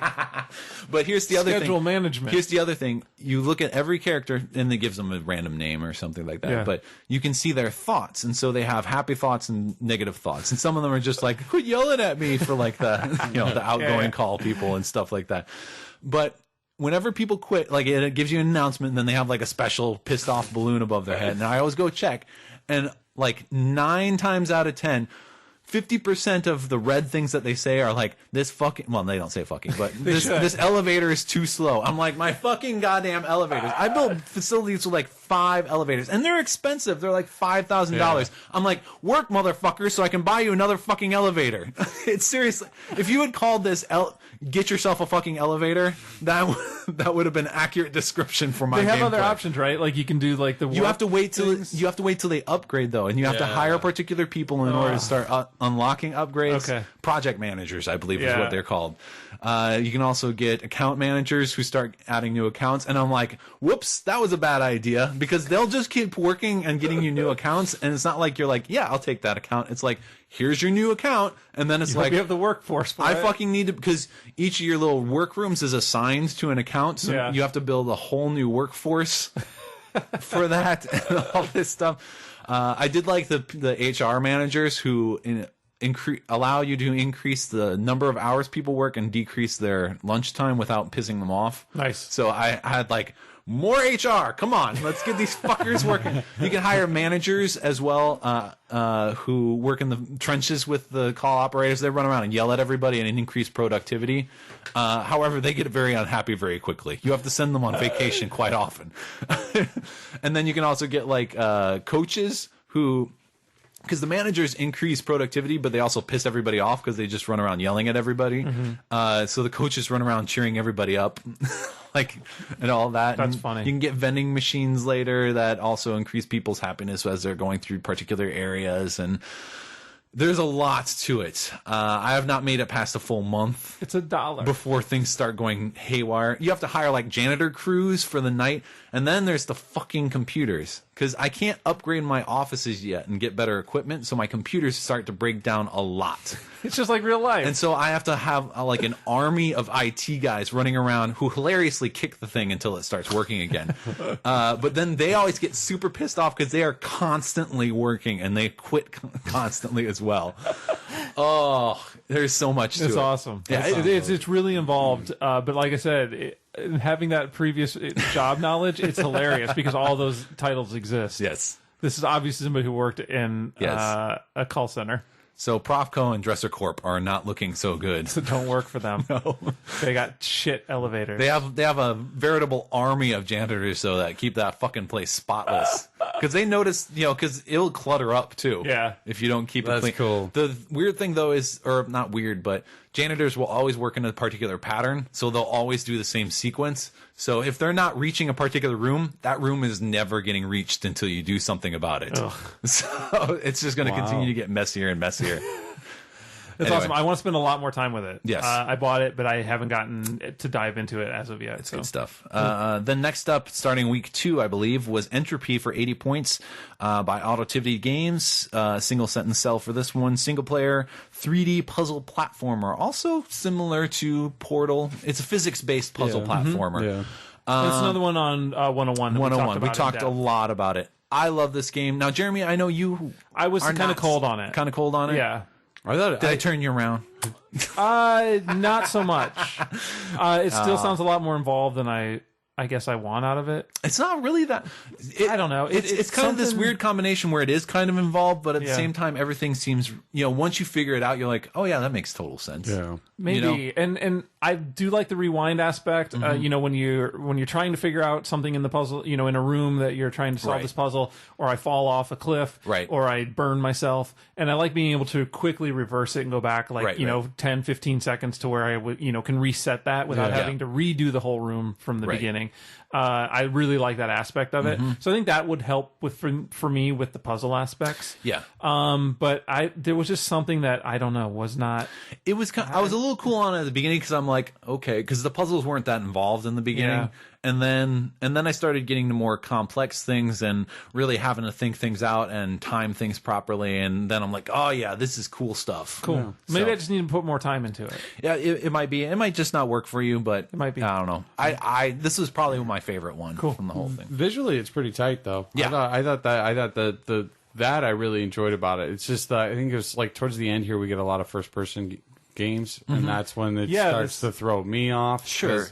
But here's the other thing. Schedule management. Here's the other thing. You look at every character, and it gives them a random name or something like that. Yeah. But you can see their thoughts, and so they have happy thoughts and negative thoughts. And some of them are just like, quit yelling at me for like the the outgoing call people and stuff like that. But whenever people quit, like it gives you an announcement, and then they have like a special pissed off balloon above their head. And I always go check, and like 9 times out of 10. 50% of the red things that they say are like, this fucking, well, they don't say fucking, but this elevator is too slow. I'm like, my fucking goddamn elevators. I built facilities with like 5 elevators, and they're expensive. They're like $5,000. Yeah. I'm like, work, motherfucker, so I can buy you another fucking elevator. It's seriously, if you had called this, get yourself a fucking elevator, that would have been an accurate description for my gameplay. They have other options, right? Like you can do like the you have to wait till they upgrade though, and you have to hire particular people in order to start unlocking upgrades. Okay. Project managers, I believe, is what they're called. You can also get account managers who start adding new accounts, and I'm like, whoops, that was a bad idea, because they'll just keep working and getting you new accounts, and it's not like you're like, yeah, I'll take that account. It's like, here's your new account, and then it's like, you have the workforce for it. fucking need to, because each of your little workrooms is assigned to an account, so you have to build a whole new workforce for that and all this stuff. I did like the HR managers who allow you to increase the number of hours people work and decrease their lunchtime without pissing them off. Nice. So I had like, more HR. Come on, let's get these fuckers working. You can hire managers as well, who work in the trenches with the call operators. They run around and yell at everybody and increase productivity. However, they get very unhappy very quickly. You have to send them on vacation quite often. And then you can also get like coaches who, because the managers increase productivity, but they also piss everybody off because they just run around yelling at everybody. Mm-hmm. So the coaches run around cheering everybody up. Like, and all that. That's and funny. You can get vending machines later that also increase people's happiness as they're going through particular areas, and there's a lot to it. I have not made it past a full month. It's $1 before things start going haywire. You have to hire like janitor crews for the night, and then there's the fucking computers, because I can't upgrade my offices yet and get better equipment, so my computers start to break down a lot. It's just like real life. And so I have to have like an army of IT guys running around who hilariously kick the thing until it starts working again. But then they always get super pissed off because they are constantly working and they quit constantly as well. Oh, there's so much to it. It's awesome. Yeah, it's really involved. But like I said, having that previous job knowledge, it's hilarious because all those titles exist. Yes. This is obviously somebody who worked in a call center. So Profco and Dresser Corp are not looking so good. So don't work for them. No. They got shit elevators. They have a veritable army of janitors though that keep that fucking place spotless. Because they notice, because it'll clutter up too. Yeah. If you don't keep it clean. That's cool. The weird thing though is, or not weird, but janitors will always work in a particular pattern, so they'll always do the same sequence. So if they're not reaching a particular room, that room is never getting reached until you do something about it. Ugh. So it's just going to continue to get messier and messier. That's awesome. I want to spend a lot more time with it. Yes. I bought it, but I haven't gotten to dive into it as of yet. It's good stuff. Then next up, starting week 2, I believe, was Entropy for 80 points by Autotivity Games. Single sentence sell for this one. Single player 3D puzzle platformer. Also similar to Portal. It's a physics-based puzzle platformer. Yeah. It's another one on 101. 101. We talked a lot about it. I love this game. Now, Jeremy, I know you I was kind of cold on it. Kind of cold on it? Yeah. Did I turn you around? Not so much. It still sounds a lot more involved than I guess I want out of it. It's not really that. I don't know. It's kind of this weird combination where it is kind of involved, but at the same time, everything seems, once you figure it out, you're like, oh yeah, that makes total sense. Yeah, maybe. And I do like the rewind aspect. When you're trying to figure out something in the puzzle, in a room that you're trying to solve this puzzle, or I fall off a cliff, or I burn myself, and I like being able to quickly reverse it and go back 10, 15 seconds to where I would, can reset that without having to redo the whole room from the beginning. I really like that aspect of it, so I think that would help with for me with the puzzle aspects. Yeah. But there was just something that I don't know was not. It was. I was a little cool on it at the beginning because I'm like, okay, because the puzzles weren't that involved in the beginning, and then I started getting to more complex things and really having to think things out and time things properly, and then I'm like, oh yeah, this is cool stuff. Cool. Yeah. Maybe I just need to put more time into it. Yeah, it might be. It might just not work for you, but it might be. I don't know. This was probably my favorite one from the whole thing. Visually, it's pretty tight though. Yeah, I thought that I really enjoyed about it. It's just I think it was like towards the end here we get a lot of first person games, and that's when it starts to throw me off. Sure.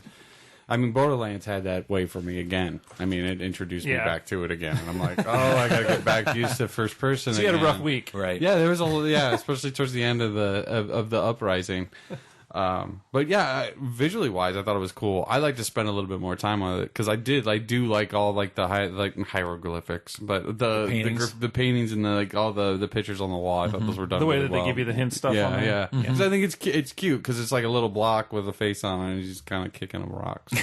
I mean, Borderlands had that way for me again. I mean, it introduced me back to it again, and I'm like, oh, I gotta get back used to first person. So you had a rough week, right? Yeah, there was especially towards the end of the Uprising. But yeah, visually wise, I thought it was cool. I like to spend a little bit more time on it because I do like all like the hieroglyphics, but the paintings and all the pictures on the wall. I thought those were done the way really that they give you the hint stuff. Yeah, on there. yeah. Because I think it's cute because it's like a little block with a face on it, and he's just kind of kicking a rock. So.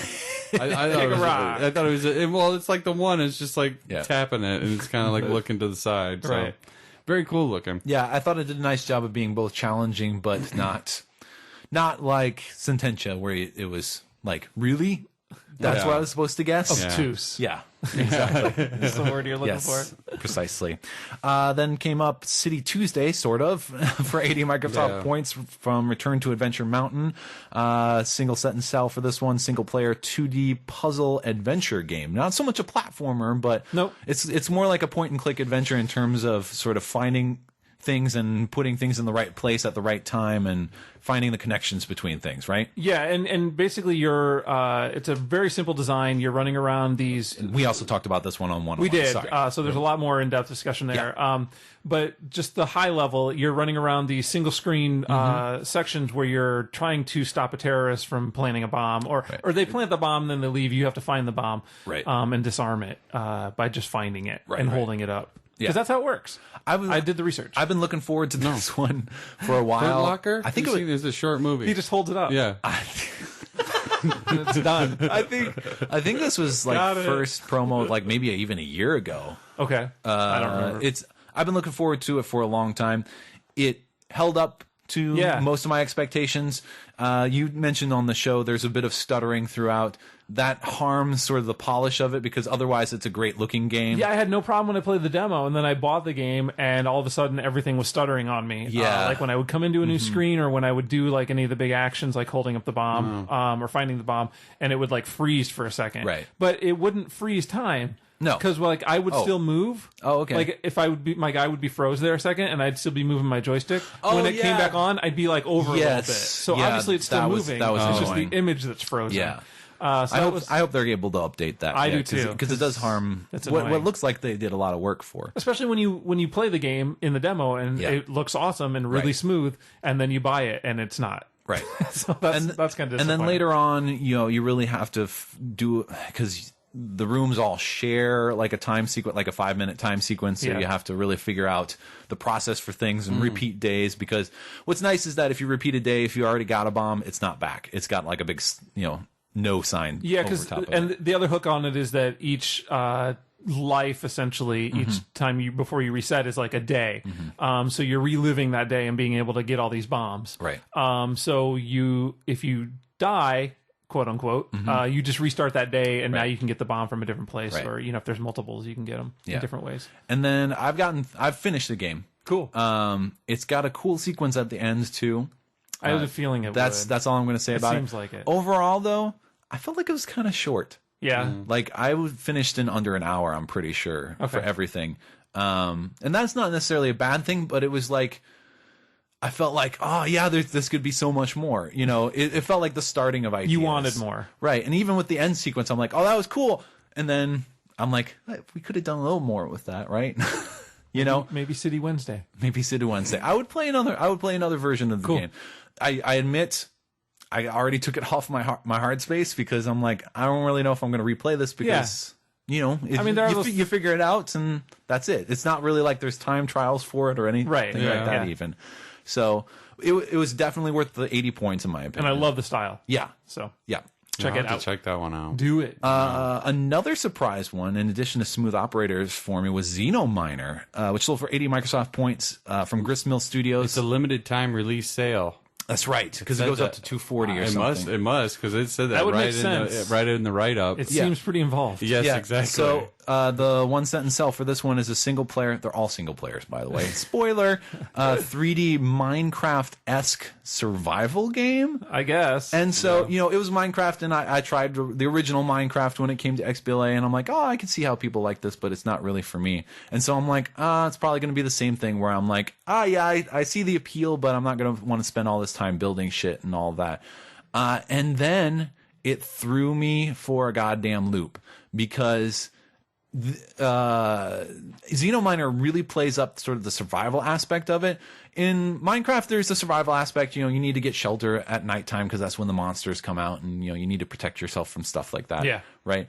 I thought it was it's like the one. It's just like tapping it, and it's kind of like looking to the side. So right. Very cool looking. Yeah, I thought it did a nice job of being both challenging, but not like Sententia, where it was like, really? That's what I was supposed to guess? Obtuse. Yeah, exactly. That's the word you're looking for. Precisely. Then came up City Tuesday, sort of, for 80 Microsoft points from Return to Adventure Mountain. Single set and sell for this one. Single player 2D puzzle adventure game. Not so much a platformer, but it's more like a point and click adventure in terms of sort of finding things and putting things in the right place at the right time and finding the connections between things, right? Yeah, and basically you're it's a very simple design. You're running around these. We also talked about this one on one. We did. So there's a lot more in-depth discussion there. Yeah. But just the high level, you're running around these single screen sections where you're trying to stop a terrorist from planting a bomb, or they plant the bomb, then they leave. You have to find the bomb, and disarm it by just finding it and holding it up. Because that's how it works. I did the research. I've been looking forward to this one for a while. Hurt Locker? I think it's a short movie. He just holds it up. Yeah. It's done. I think this was like first promo, like maybe even a year ago. Okay. I don't remember. I've been looking forward to it for a long time. It held up to most of my expectations. You mentioned on the show there's a bit of stuttering throughout. That harms sort of the polish of it because otherwise it's a great looking game. Yeah, I had no problem when I played the demo, and then I bought the game, and all of a sudden everything was stuttering on me. Yeah, like when I would come into a new screen, or when I would do like any of the big actions, like holding up the bomb, or finding the bomb, and it would like freeze for a second. Right, but it wouldn't freeze time. No, because like I would still move. Oh, okay. Like if I would be, my guy would be froze there a second, and I'd still be moving my joystick. When it came back on, I'd be like over a little bit. So obviously it's still moving. It's just the image that's frozen. Yeah. So I hope they're able to update that. I do too, because it does harm what looks like they did a lot of work for. Especially when you play the game in the demo and it looks awesome and really smooth, and then you buy it and it's not. Right. So that's kind of disappointing. And then later on, you really have to do, because the rooms all share like a time sequence, like a 5-minute time sequence. So you have to really figure out the process for things and repeat days. Because what's nice is that if you repeat a day, if you already got a bomb, it's not back. It's got like a big, no sign. Yeah, and the other hook on it is that each life, essentially, each time before you reset is like a day. So you're reliving that day and being able to get all these bombs. Right. So if you die, quote unquote, you just restart that day, and now you can get the bomb from a different place, or if there's multiples, you can get them in different ways. And then I've finished the game. Cool. It's got a cool sequence at the end too. I had a feeling it that's all I'm going to say about it. Seems like it. Overall, though, I felt like it was kind of short. Yeah. Like I finished in under an hour, I'm pretty sure, for everything. And that's not necessarily a bad thing, but it was like I felt like, oh yeah, this could be so much more. You know, it felt like the starting of ideas. You wanted more. Right. And even with the end sequence, I'm like, oh, that was cool. And then I'm like, we could have done a little more with that, right? You know, maybe City Wednesday. Maybe City Wednesday. I would play another version of the game. I admit I already took it off my hard space because I'm like, I don't really know if I'm going to replay this because you know, you figure it out and that's it. It's not really like there's time trials for it or anything like that even. So it was definitely worth the 80 points in my opinion. And I love the style. Yeah. So yeah. Check it out. Check that one out. Do it. Another surprise one, in addition to Smooth Operators for me, was Xenominer, which sold for 80 Microsoft points from Gristmill Studios. It's a limited time release sale. That's right, because it goes up to 240 or something. It must, because it said that right in the write-up. It seems pretty involved. Yes, exactly. So the one sentence sell for this one is a single player. They're all single players, by the way. Spoiler: 3D Minecraft-esque survival game, I guess. And so you know, it was Minecraft, and I tried the original Minecraft when it came to XBLA, and I'm like, oh, I can see how people like this, but it's not really for me. And so I'm like, it's probably going to be the same thing where I'm like, I see the appeal, but I'm not going to want to spend all this time building shit and all that. And then it threw me for a goddamn loop because Xenominer really plays up sort of the survival aspect of it. In Minecraft, there's the survival aspect. You know, you need to get shelter at nighttime because that's when the monsters come out, and you know, you need to protect yourself from stuff like that. Yeah. Right.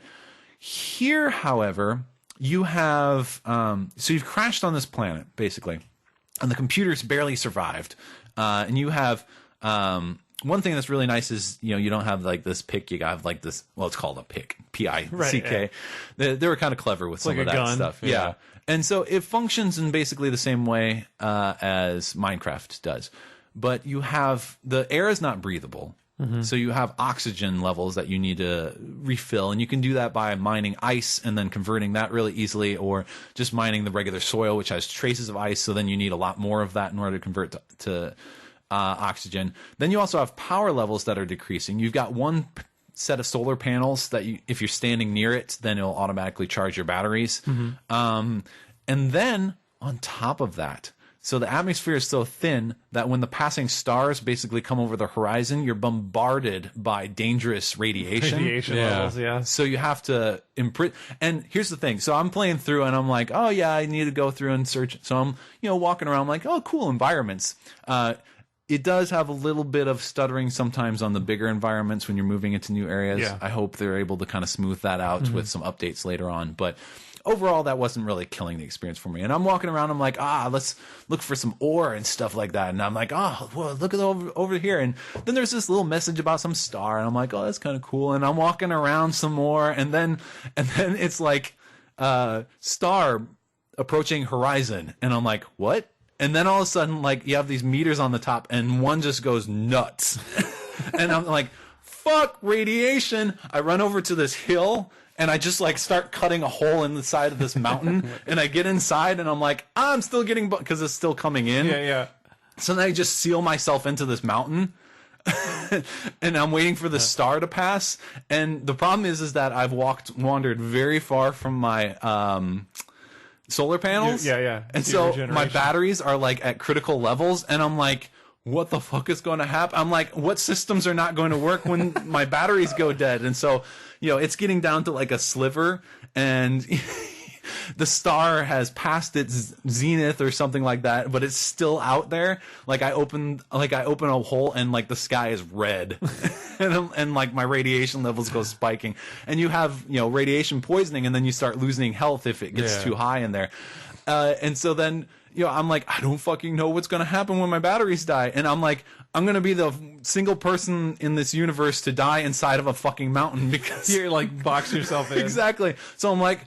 Here, however, you have so you've crashed on this planet basically, and the computer's barely survived, and you have one thing that's really nice is, you know, you don't have like this pick. You have like this, well, it's called a pick, P-I-C-K. Right, yeah. They were kind of clever with some of that stuff. Yeah. And so it functions in basically the same way as Minecraft does. But you have, the air is not breathable. So you have oxygen levels that you need to refill. And you can do that by mining ice and then converting that really easily, or just mining the regular soil, which has traces of ice. So then you need a lot more of that in order to convert to oxygen. Then you also have power levels that are decreasing. You've got one set of solar panels that if you're standing near it, then it'll automatically charge your batteries. And then on top of that, so the atmosphere is so thin that when the passing stars basically come over the horizon, you're bombarded by dangerous radiation. Levels, yeah. So you have to imprint. And here's the thing. So I'm playing through and I'm like, oh yeah, I need to go through and search. So I'm, you know, walking around like, oh, cool environments. It does have a little bit of stuttering sometimes on the bigger environments when you're moving into new areas. Yeah. I hope they're able to kind of smooth that out with some updates later on. But overall, that wasn't really killing the experience for me. And I'm walking around, I'm like, let's look for some ore and stuff like that. And I'm like, well, look at over here. And then there's this little message about some star. And I'm like, oh, that's kind of cool. And I'm walking around some more. And then it's like star approaching horizon. And I'm like, what? And then all of a sudden, like, you have these meters on the top, and one just goes nuts. And I'm like, fuck radiation. I run over to this hill, and I just, like, start cutting a hole in the side of this mountain. And I get inside, and I'm like, I'm still getting... because it's still coming in. Yeah. So then I just seal myself into this mountain. And I'm waiting for the star to pass. And the problem is that I've wandered very far from my... solar panels. Yeah. And so my batteries are like at critical levels, and I'm like, what the fuck is going to happen? I'm like, what systems are not going to work when my batteries go dead? And so, you know, it's getting down to like a sliver, and the star has passed its zenith or something like that, but it's still out there. Like I open a hole, and like the sky is red. and like my radiation levels go spiking, and you have, you know, radiation poisoning, and then you start losing health if it gets too high in there. And so then, you know, I'm like, I don't fucking know what's going to happen when my batteries die. And I'm like, I'm going to be the single person in this universe to die inside of a fucking mountain because you're like box yourself in. Exactly. So I'm like,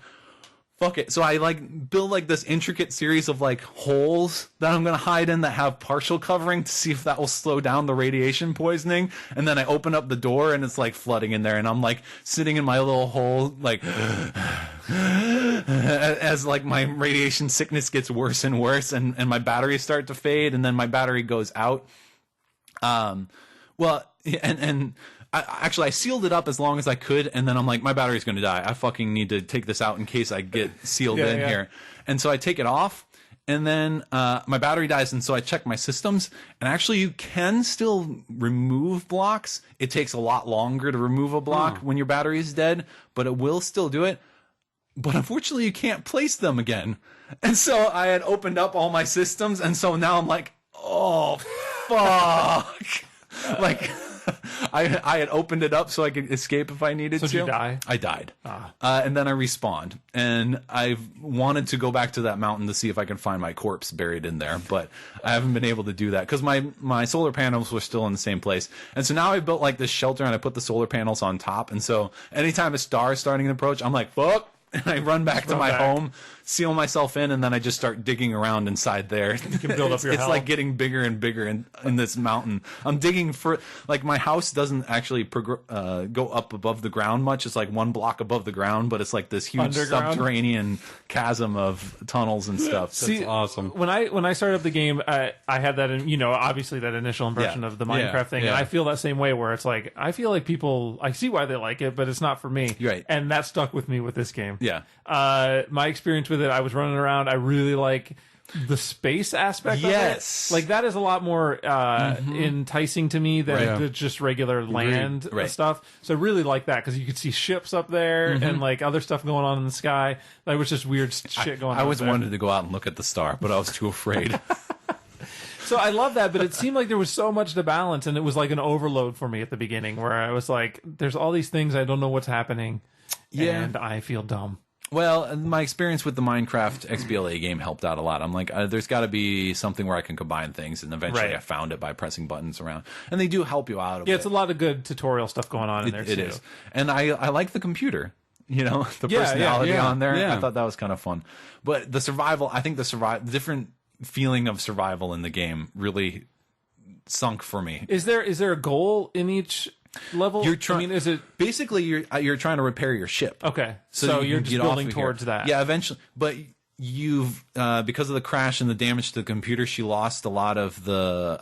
fuck it. So I like build like this intricate series of like holes that I'm going to hide in that have partial covering to see if that will slow down the radiation poisoning. And then I open up the door, and it's like flooding in there. And I'm like sitting in my little hole, like as like my radiation sickness gets worse and worse, and my batteries start to fade, and then my battery goes out. I sealed it up as long as I could, and then I'm like, my battery's going to die. I fucking need to take this out in case I get sealed in here. And so I take it off, And then my battery dies, and so I check my systems, and actually you can still remove blocks. It takes a lot longer to remove a block when your battery is dead, but it will still do it. But unfortunately, you can't place them again. And so I had opened up all my systems, and so now I'm like, oh, fuck. Like, I had opened it up so I could escape if I needed to. So did you die? I died. And then I respawned. And I wanted to go back to that mountain to see if I can find my corpse buried in there. But I haven't been able to do that because my solar panels were still in the same place. And so now I built like this shelter and I put the solar panels on top. And so anytime a star is starting to approach, I'm like, fuck. And I run back to my home, seal myself in, and then I just start digging around inside there. You can build up your It's health. like getting bigger and bigger in this mountain. I'm digging for, like, my house doesn't actually go up above the ground much. It's like 1 block above the ground, but it's like this huge subterranean chasm of tunnels and stuff. See, that's awesome. When I started up the game, I had that, obviously that initial impression of the Minecraft thing, and I feel that same way where it's like, I feel like people, I see why they like it, but it's not for me. Right. And that stuck with me with this game. Yeah. My experience with it, I was running around. I really like the space aspect Yes. of it. Like, that is a lot more enticing to me than the just regular land stuff. So I really like that because you could see ships up there and like other stuff going on in the sky. Like, was just weird shit going on. I always wanted to go out and look at the star, but I was too afraid. So I love that, but it seemed like there was so much to balance, and it was like an overload for me at the beginning where I was like, there's all these things, I don't know what's happening, and I feel dumb. Well, my experience with the Minecraft XBLA game helped out a lot. I'm like, there's got to be something where I can combine things, and eventually I found it by pressing buttons around. And they do help you out a bit. It's a lot of good tutorial stuff going on in there, too. It is. And I like the computer, the personality on there. I thought that was kind of fun. But the survival, I think the different feeling of survival in the game really sunk for me. Is there a goal in each level? Is it basically you're trying to repair your ship? Okay, so you're just building towards that. Yeah, eventually, but you've because of the crash and the damage to the computer, she lost a lot of the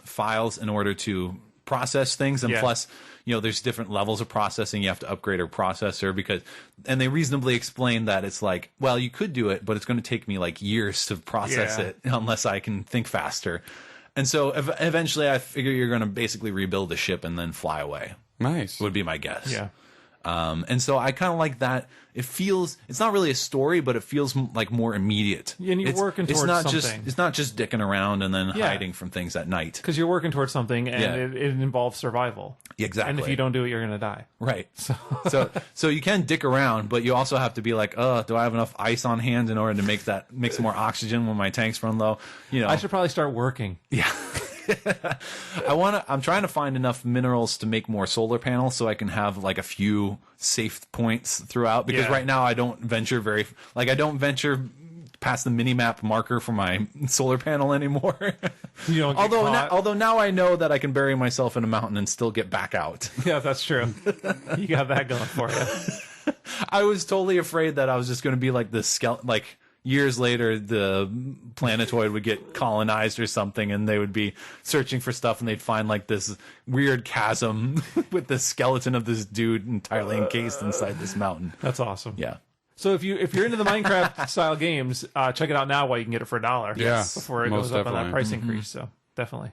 files in order to process things, and plus, there's different levels of processing. You have to upgrade her processor and they reasonably explain that it's like, well, you could do it, but it's going to take me like years to process it unless I can think faster. And so eventually I figure you're going to basically rebuild the ship and then fly away. Nice. Would be my guess. Yeah. And so I kind of like that. It's not really a story, but it feels like more immediate. And you're working towards something. It's not just dicking around and then hiding from things at night. Because you're working towards something, and it involves survival. Exactly. And if you don't do it, you're going to die. Right. So you can dick around, but you also have to be like, do I have enough ice on hand in order to make some more oxygen when my tanks run low? I should probably start working. Yeah. I'm trying to find enough minerals to make more solar panels so I can have like a few safe points throughout, because right now I don't venture past the mini-map marker for my solar panel anymore. You don't get caught. Although now I know that I can bury myself in a mountain and still get back out. Yeah, that's true. You got that going for you. I was totally afraid that I was just going to be like the skeleton, years later, the planetoid would get colonized or something, and they would be searching for stuff, and they'd find like this weird chasm with the skeleton of this dude entirely encased inside this mountain. That's awesome. Yeah. So if you're into the Minecraft style games, check it out now while you can get it for $1. Yeah, before it goes up on that price increase. So definitely,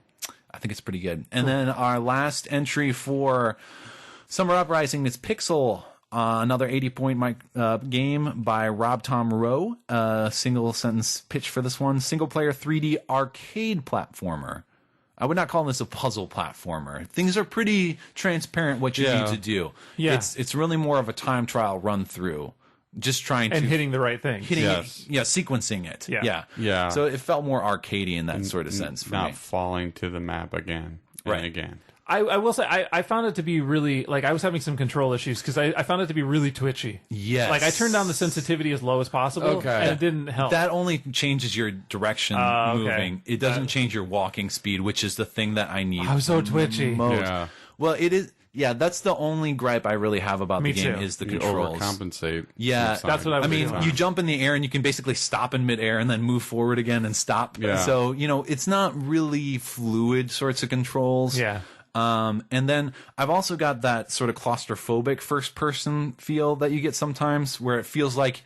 I think it's pretty good. And then our last entry for Summer Uprising is Pixel. Another 80-point game by Rob Tom Rowe. Single sentence pitch for this one: single player 3D arcade platformer. I would not call this a puzzle platformer. Things are pretty transparent what you need to do. Yeah. It's really more of a time trial run through. Just trying to hitting the right thing. Sequencing it. Yeah. So it felt more arcadey in that sort of sense for me. Not falling to the map again and again. I will say I found it to be really, I was having some control issues because I found it to be really twitchy. Yes. I turned down the sensitivity as low as possible, and it didn't help. That only changes your direction moving. It doesn't change your walking speed, which is the thing that I need. I was so twitchy. Most. Yeah. Well, it is. Yeah, that's the only gripe I really have about the game is the controls. Overcompensate. Yeah, that's what I mean. You jump in the air and you can basically stop in midair and then move forward again and stop. Yeah. So, it's not really fluid sorts of controls. Yeah. And then I've also got that sort of claustrophobic first-person feel that you get sometimes, where it feels like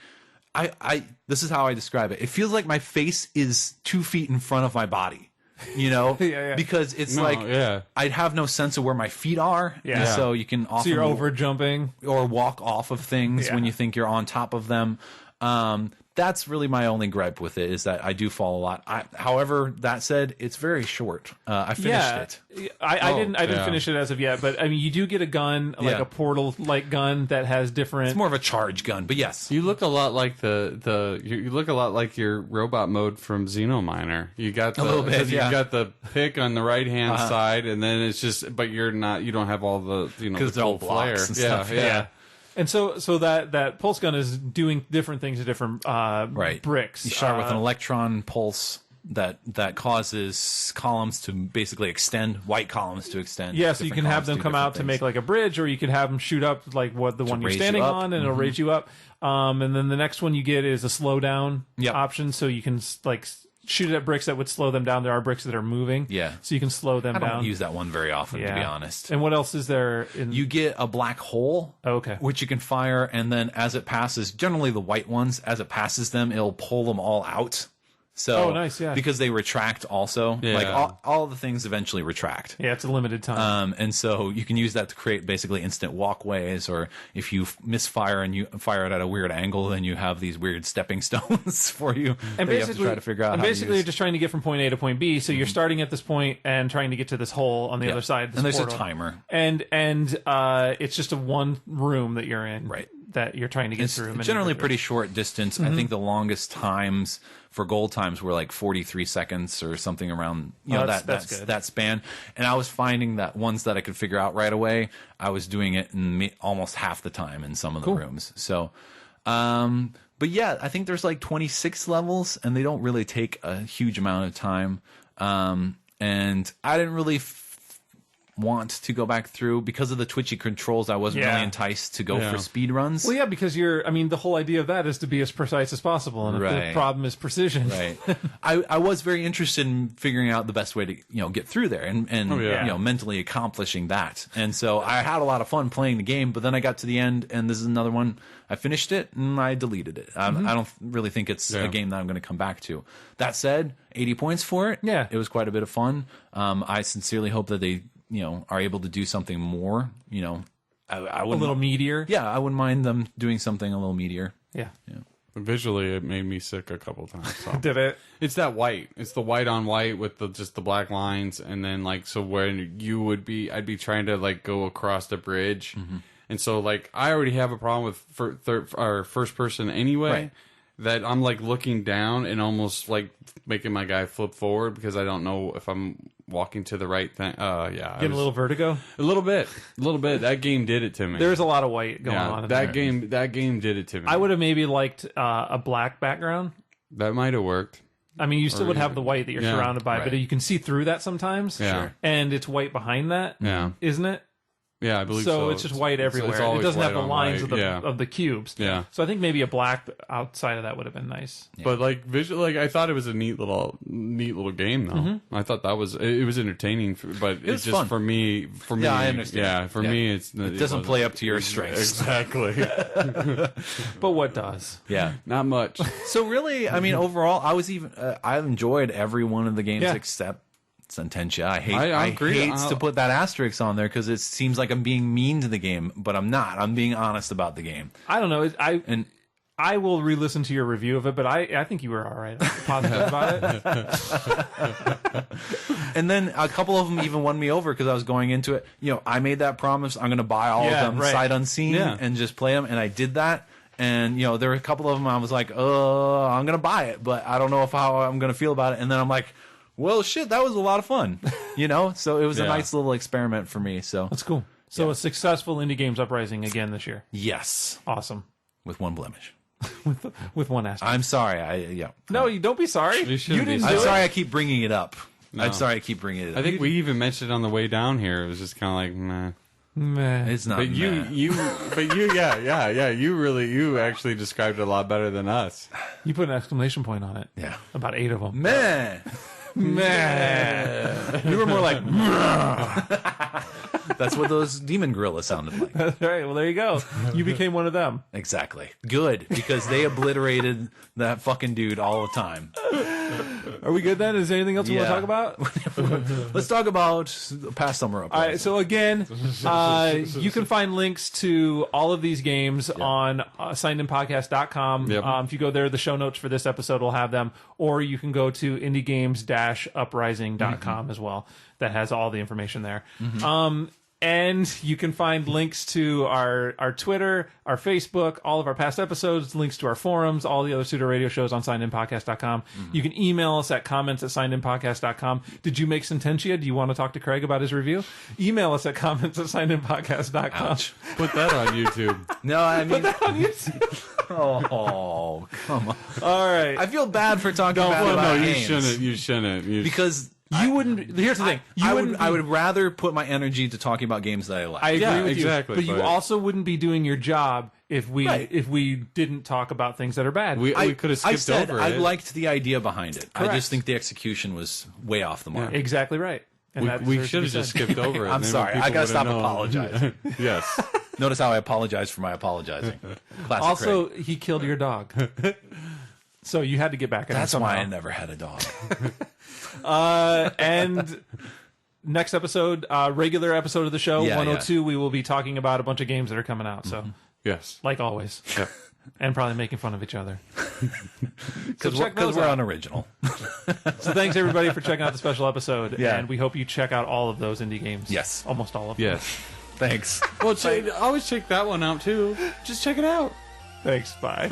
this is how I describe it. It feels like my face is 2 feet in front of my body, you know, because it's I'd have no sense of where my feet are. Yeah. So you can often you're over jumping or walk off of things when you think you're on top of them. That's really my only gripe with it, is that I do fall a lot. However, that said, it's very short. I finished it. I didn't finish it as of yet, but I mean, you do get a gun, like a portal-like gun that has different. It's more of a charge gun, but yes, you look a lot like you look a lot like your robot mode from Xenominer. You got a little bit. You got the pick on the right hand side, and then it's just, but you're not. You don't have all the because the all flare. And stuff. Yeah. And so that pulse gun is doing different things to different bricks. You start with an electron pulse that causes columns to basically extend, white columns to extend. Yeah, so you can have them come out to make like a bridge, or you can have them shoot up like what the one you're standing on, and it'll raise you up. And then the next one you get is a slow down option, so you can like shoot at bricks that would slow them down. There are bricks that are moving, so you can slow them down. I don't use that one very often, to be honest. And what else is there? You get a black hole, which you can fire, and then as it passes, generally the white ones, as it passes them, it'll pull them all out. So, nice, because they retract also. Like all the things eventually retract. Yeah, it's a limited time. And so you can use that to create basically instant walkways, or if you misfire and you fire it at a weird angle, then you have these weird stepping stones for you. And basically, you have to try to figure out and basically you're just trying to get from point A to point B. So you're starting at this point and trying to get to this hole on the other side of this and there's portal. a timer. And it's just a one room that you're in. Right. That you're trying to get through. Generally pretty short distance. I think the longest times for gold times were like 43 seconds or something around that span. And I was finding that ones that I could figure out right away, I was doing it in almost half the time in some of the rooms. So, but yeah, I think there's like 26 levels, and they don't really take a huge amount of time. And I didn't really want to go back through because of the twitchy controls. I wasn't really enticed to go for speed runs. Well, yeah, because the whole idea of that is to be as precise as possible, and the problem is precision. Right. I was very interested in figuring out the best way to get through there and mentally accomplishing that. And so I had a lot of fun playing the game, but then I got to the end, and this is another one. I finished it and I deleted it. I don't really think it's a game that I'm going to come back to. That said, 80 points for it. Yeah, it was quite a bit of fun. I sincerely hope that they are able to do something more, I wouldn't, a little meatier. Yeah, I wouldn't mind them doing something a little meatier. Yeah. Visually, it made me sick a couple times. So. Did it? It's that white. It's the white on white with just the black lines, and then so when I'd be trying to go across the bridge, and so I already have a problem with first person anyway. Right. That I'm looking down and almost making my guy flip forward because I don't know if I'm walking to the right thing. Getting a little vertigo. A little bit. That game did it to me. There's a lot of white going on. That game did it to me. I would have maybe liked a black background. That might have worked. I mean, you still would have the white that you're surrounded by, but you can see through that sometimes. Yeah. Sure. And it's white behind that. Yeah. Isn't it? Yeah, I believe so. So it's just white everywhere. It doesn't have the lines of the cubes. Yeah. So I think maybe a black outside of that would have been nice. Yeah. But visually, I thought it was a neat little game though. I thought it was entertaining, but it's just fun. For me. Yeah, I understand. Yeah, for me, it doesn't play up to your strengths. Exactly. But what does? Yeah, not much. So really, I mean, overall, I've enjoyed every one of the games except Sententia. I hate to put that asterisk on there because it seems like I'm being mean to the game, but I'm not. I'm being honest about the game. I don't know. I will re-listen to your review of it, but I think you were all right, positive about it. And then a couple of them even won me over because I was going into it. I made that promise. I'm going to buy all of them sight unseen and just play them, and I did that. And there were a couple of them I was like, I'm going to buy it, but I don't know how I'm going to feel about it. And then I'm like, well, shit, that was a lot of fun, So it was a nice little experiment for me. So that's cool. So a successful Indie Games Uprising again this year. Yes, awesome. With one blemish. with one aspect. I'm sorry. No, you don't be sorry. You didn't. I'm sorry. I keep bringing it up. No. I'm sorry. I keep bringing it up. I think we even mentioned it on the way down here. It was just kind of meh. It's not. But you actually described it a lot better than us. You put an exclamation point on it. Yeah, about 8 of them. Meh. Meh. You were more like. That's what those demon gorillas sounded like. That's right. Well, there you go. You became one of them. Exactly. Good, because they obliterated that fucking dude all the time. Are we good then? Is there anything else you want to talk about? Let's talk about past summer uprising. All right. So again, you can find links to all of these games on signedinpodcast.com. Yep. If you go there, the show notes for this episode will have them, or you can go to indiegames-uprising.com as well. That has all the information there. And you can find links to our Twitter, our Facebook, all of our past episodes, links to our forums, all the other pseudo radio shows on signedinpodcast.com. You can email us at comments@signedinpodcast.com. Did you make Sententia? Do you want to talk to Craig about his review? Email us at comments@signedinpodcast.com. Put that on YouTube. No, I mean... Put that on YouTube. Oh, come on. All right. I feel bad for talking No, about you games. shouldn't. You shouldn't. Because... You wouldn't. Here's the thing. I would rather put my energy to talking about games that I like. I agree Yeah, with exactly, you, but you but- also wouldn't be doing your job if we didn't talk about things that are bad. We could have skipped I said over I it. liked the idea behind it. I Correct. just think the execution was way off the mark. Exactly right. And that We deserves to should be have just said. skipped over it. I'm Then sorry. people I gotta would've stop known. apologizing. Yes. Notice how I apologize for my apologizing. Classic Also, Craig. he killed your dog, so you had to get back at him That's why I somehow. never had a dog. And next episode, regular episode of the show, Yeah, 102, we will be talking about a bunch of games that are coming out. So, Yes. like always, Yep. and probably making fun of each other. Because check those we're out. unoriginal. So thanks everybody for checking out the special episode, Yeah. and we hope you check out all of those indie games. Yes. Almost all of them. Yes. Thanks. Well, always check that one out too. Just check it out. Thanks. Bye.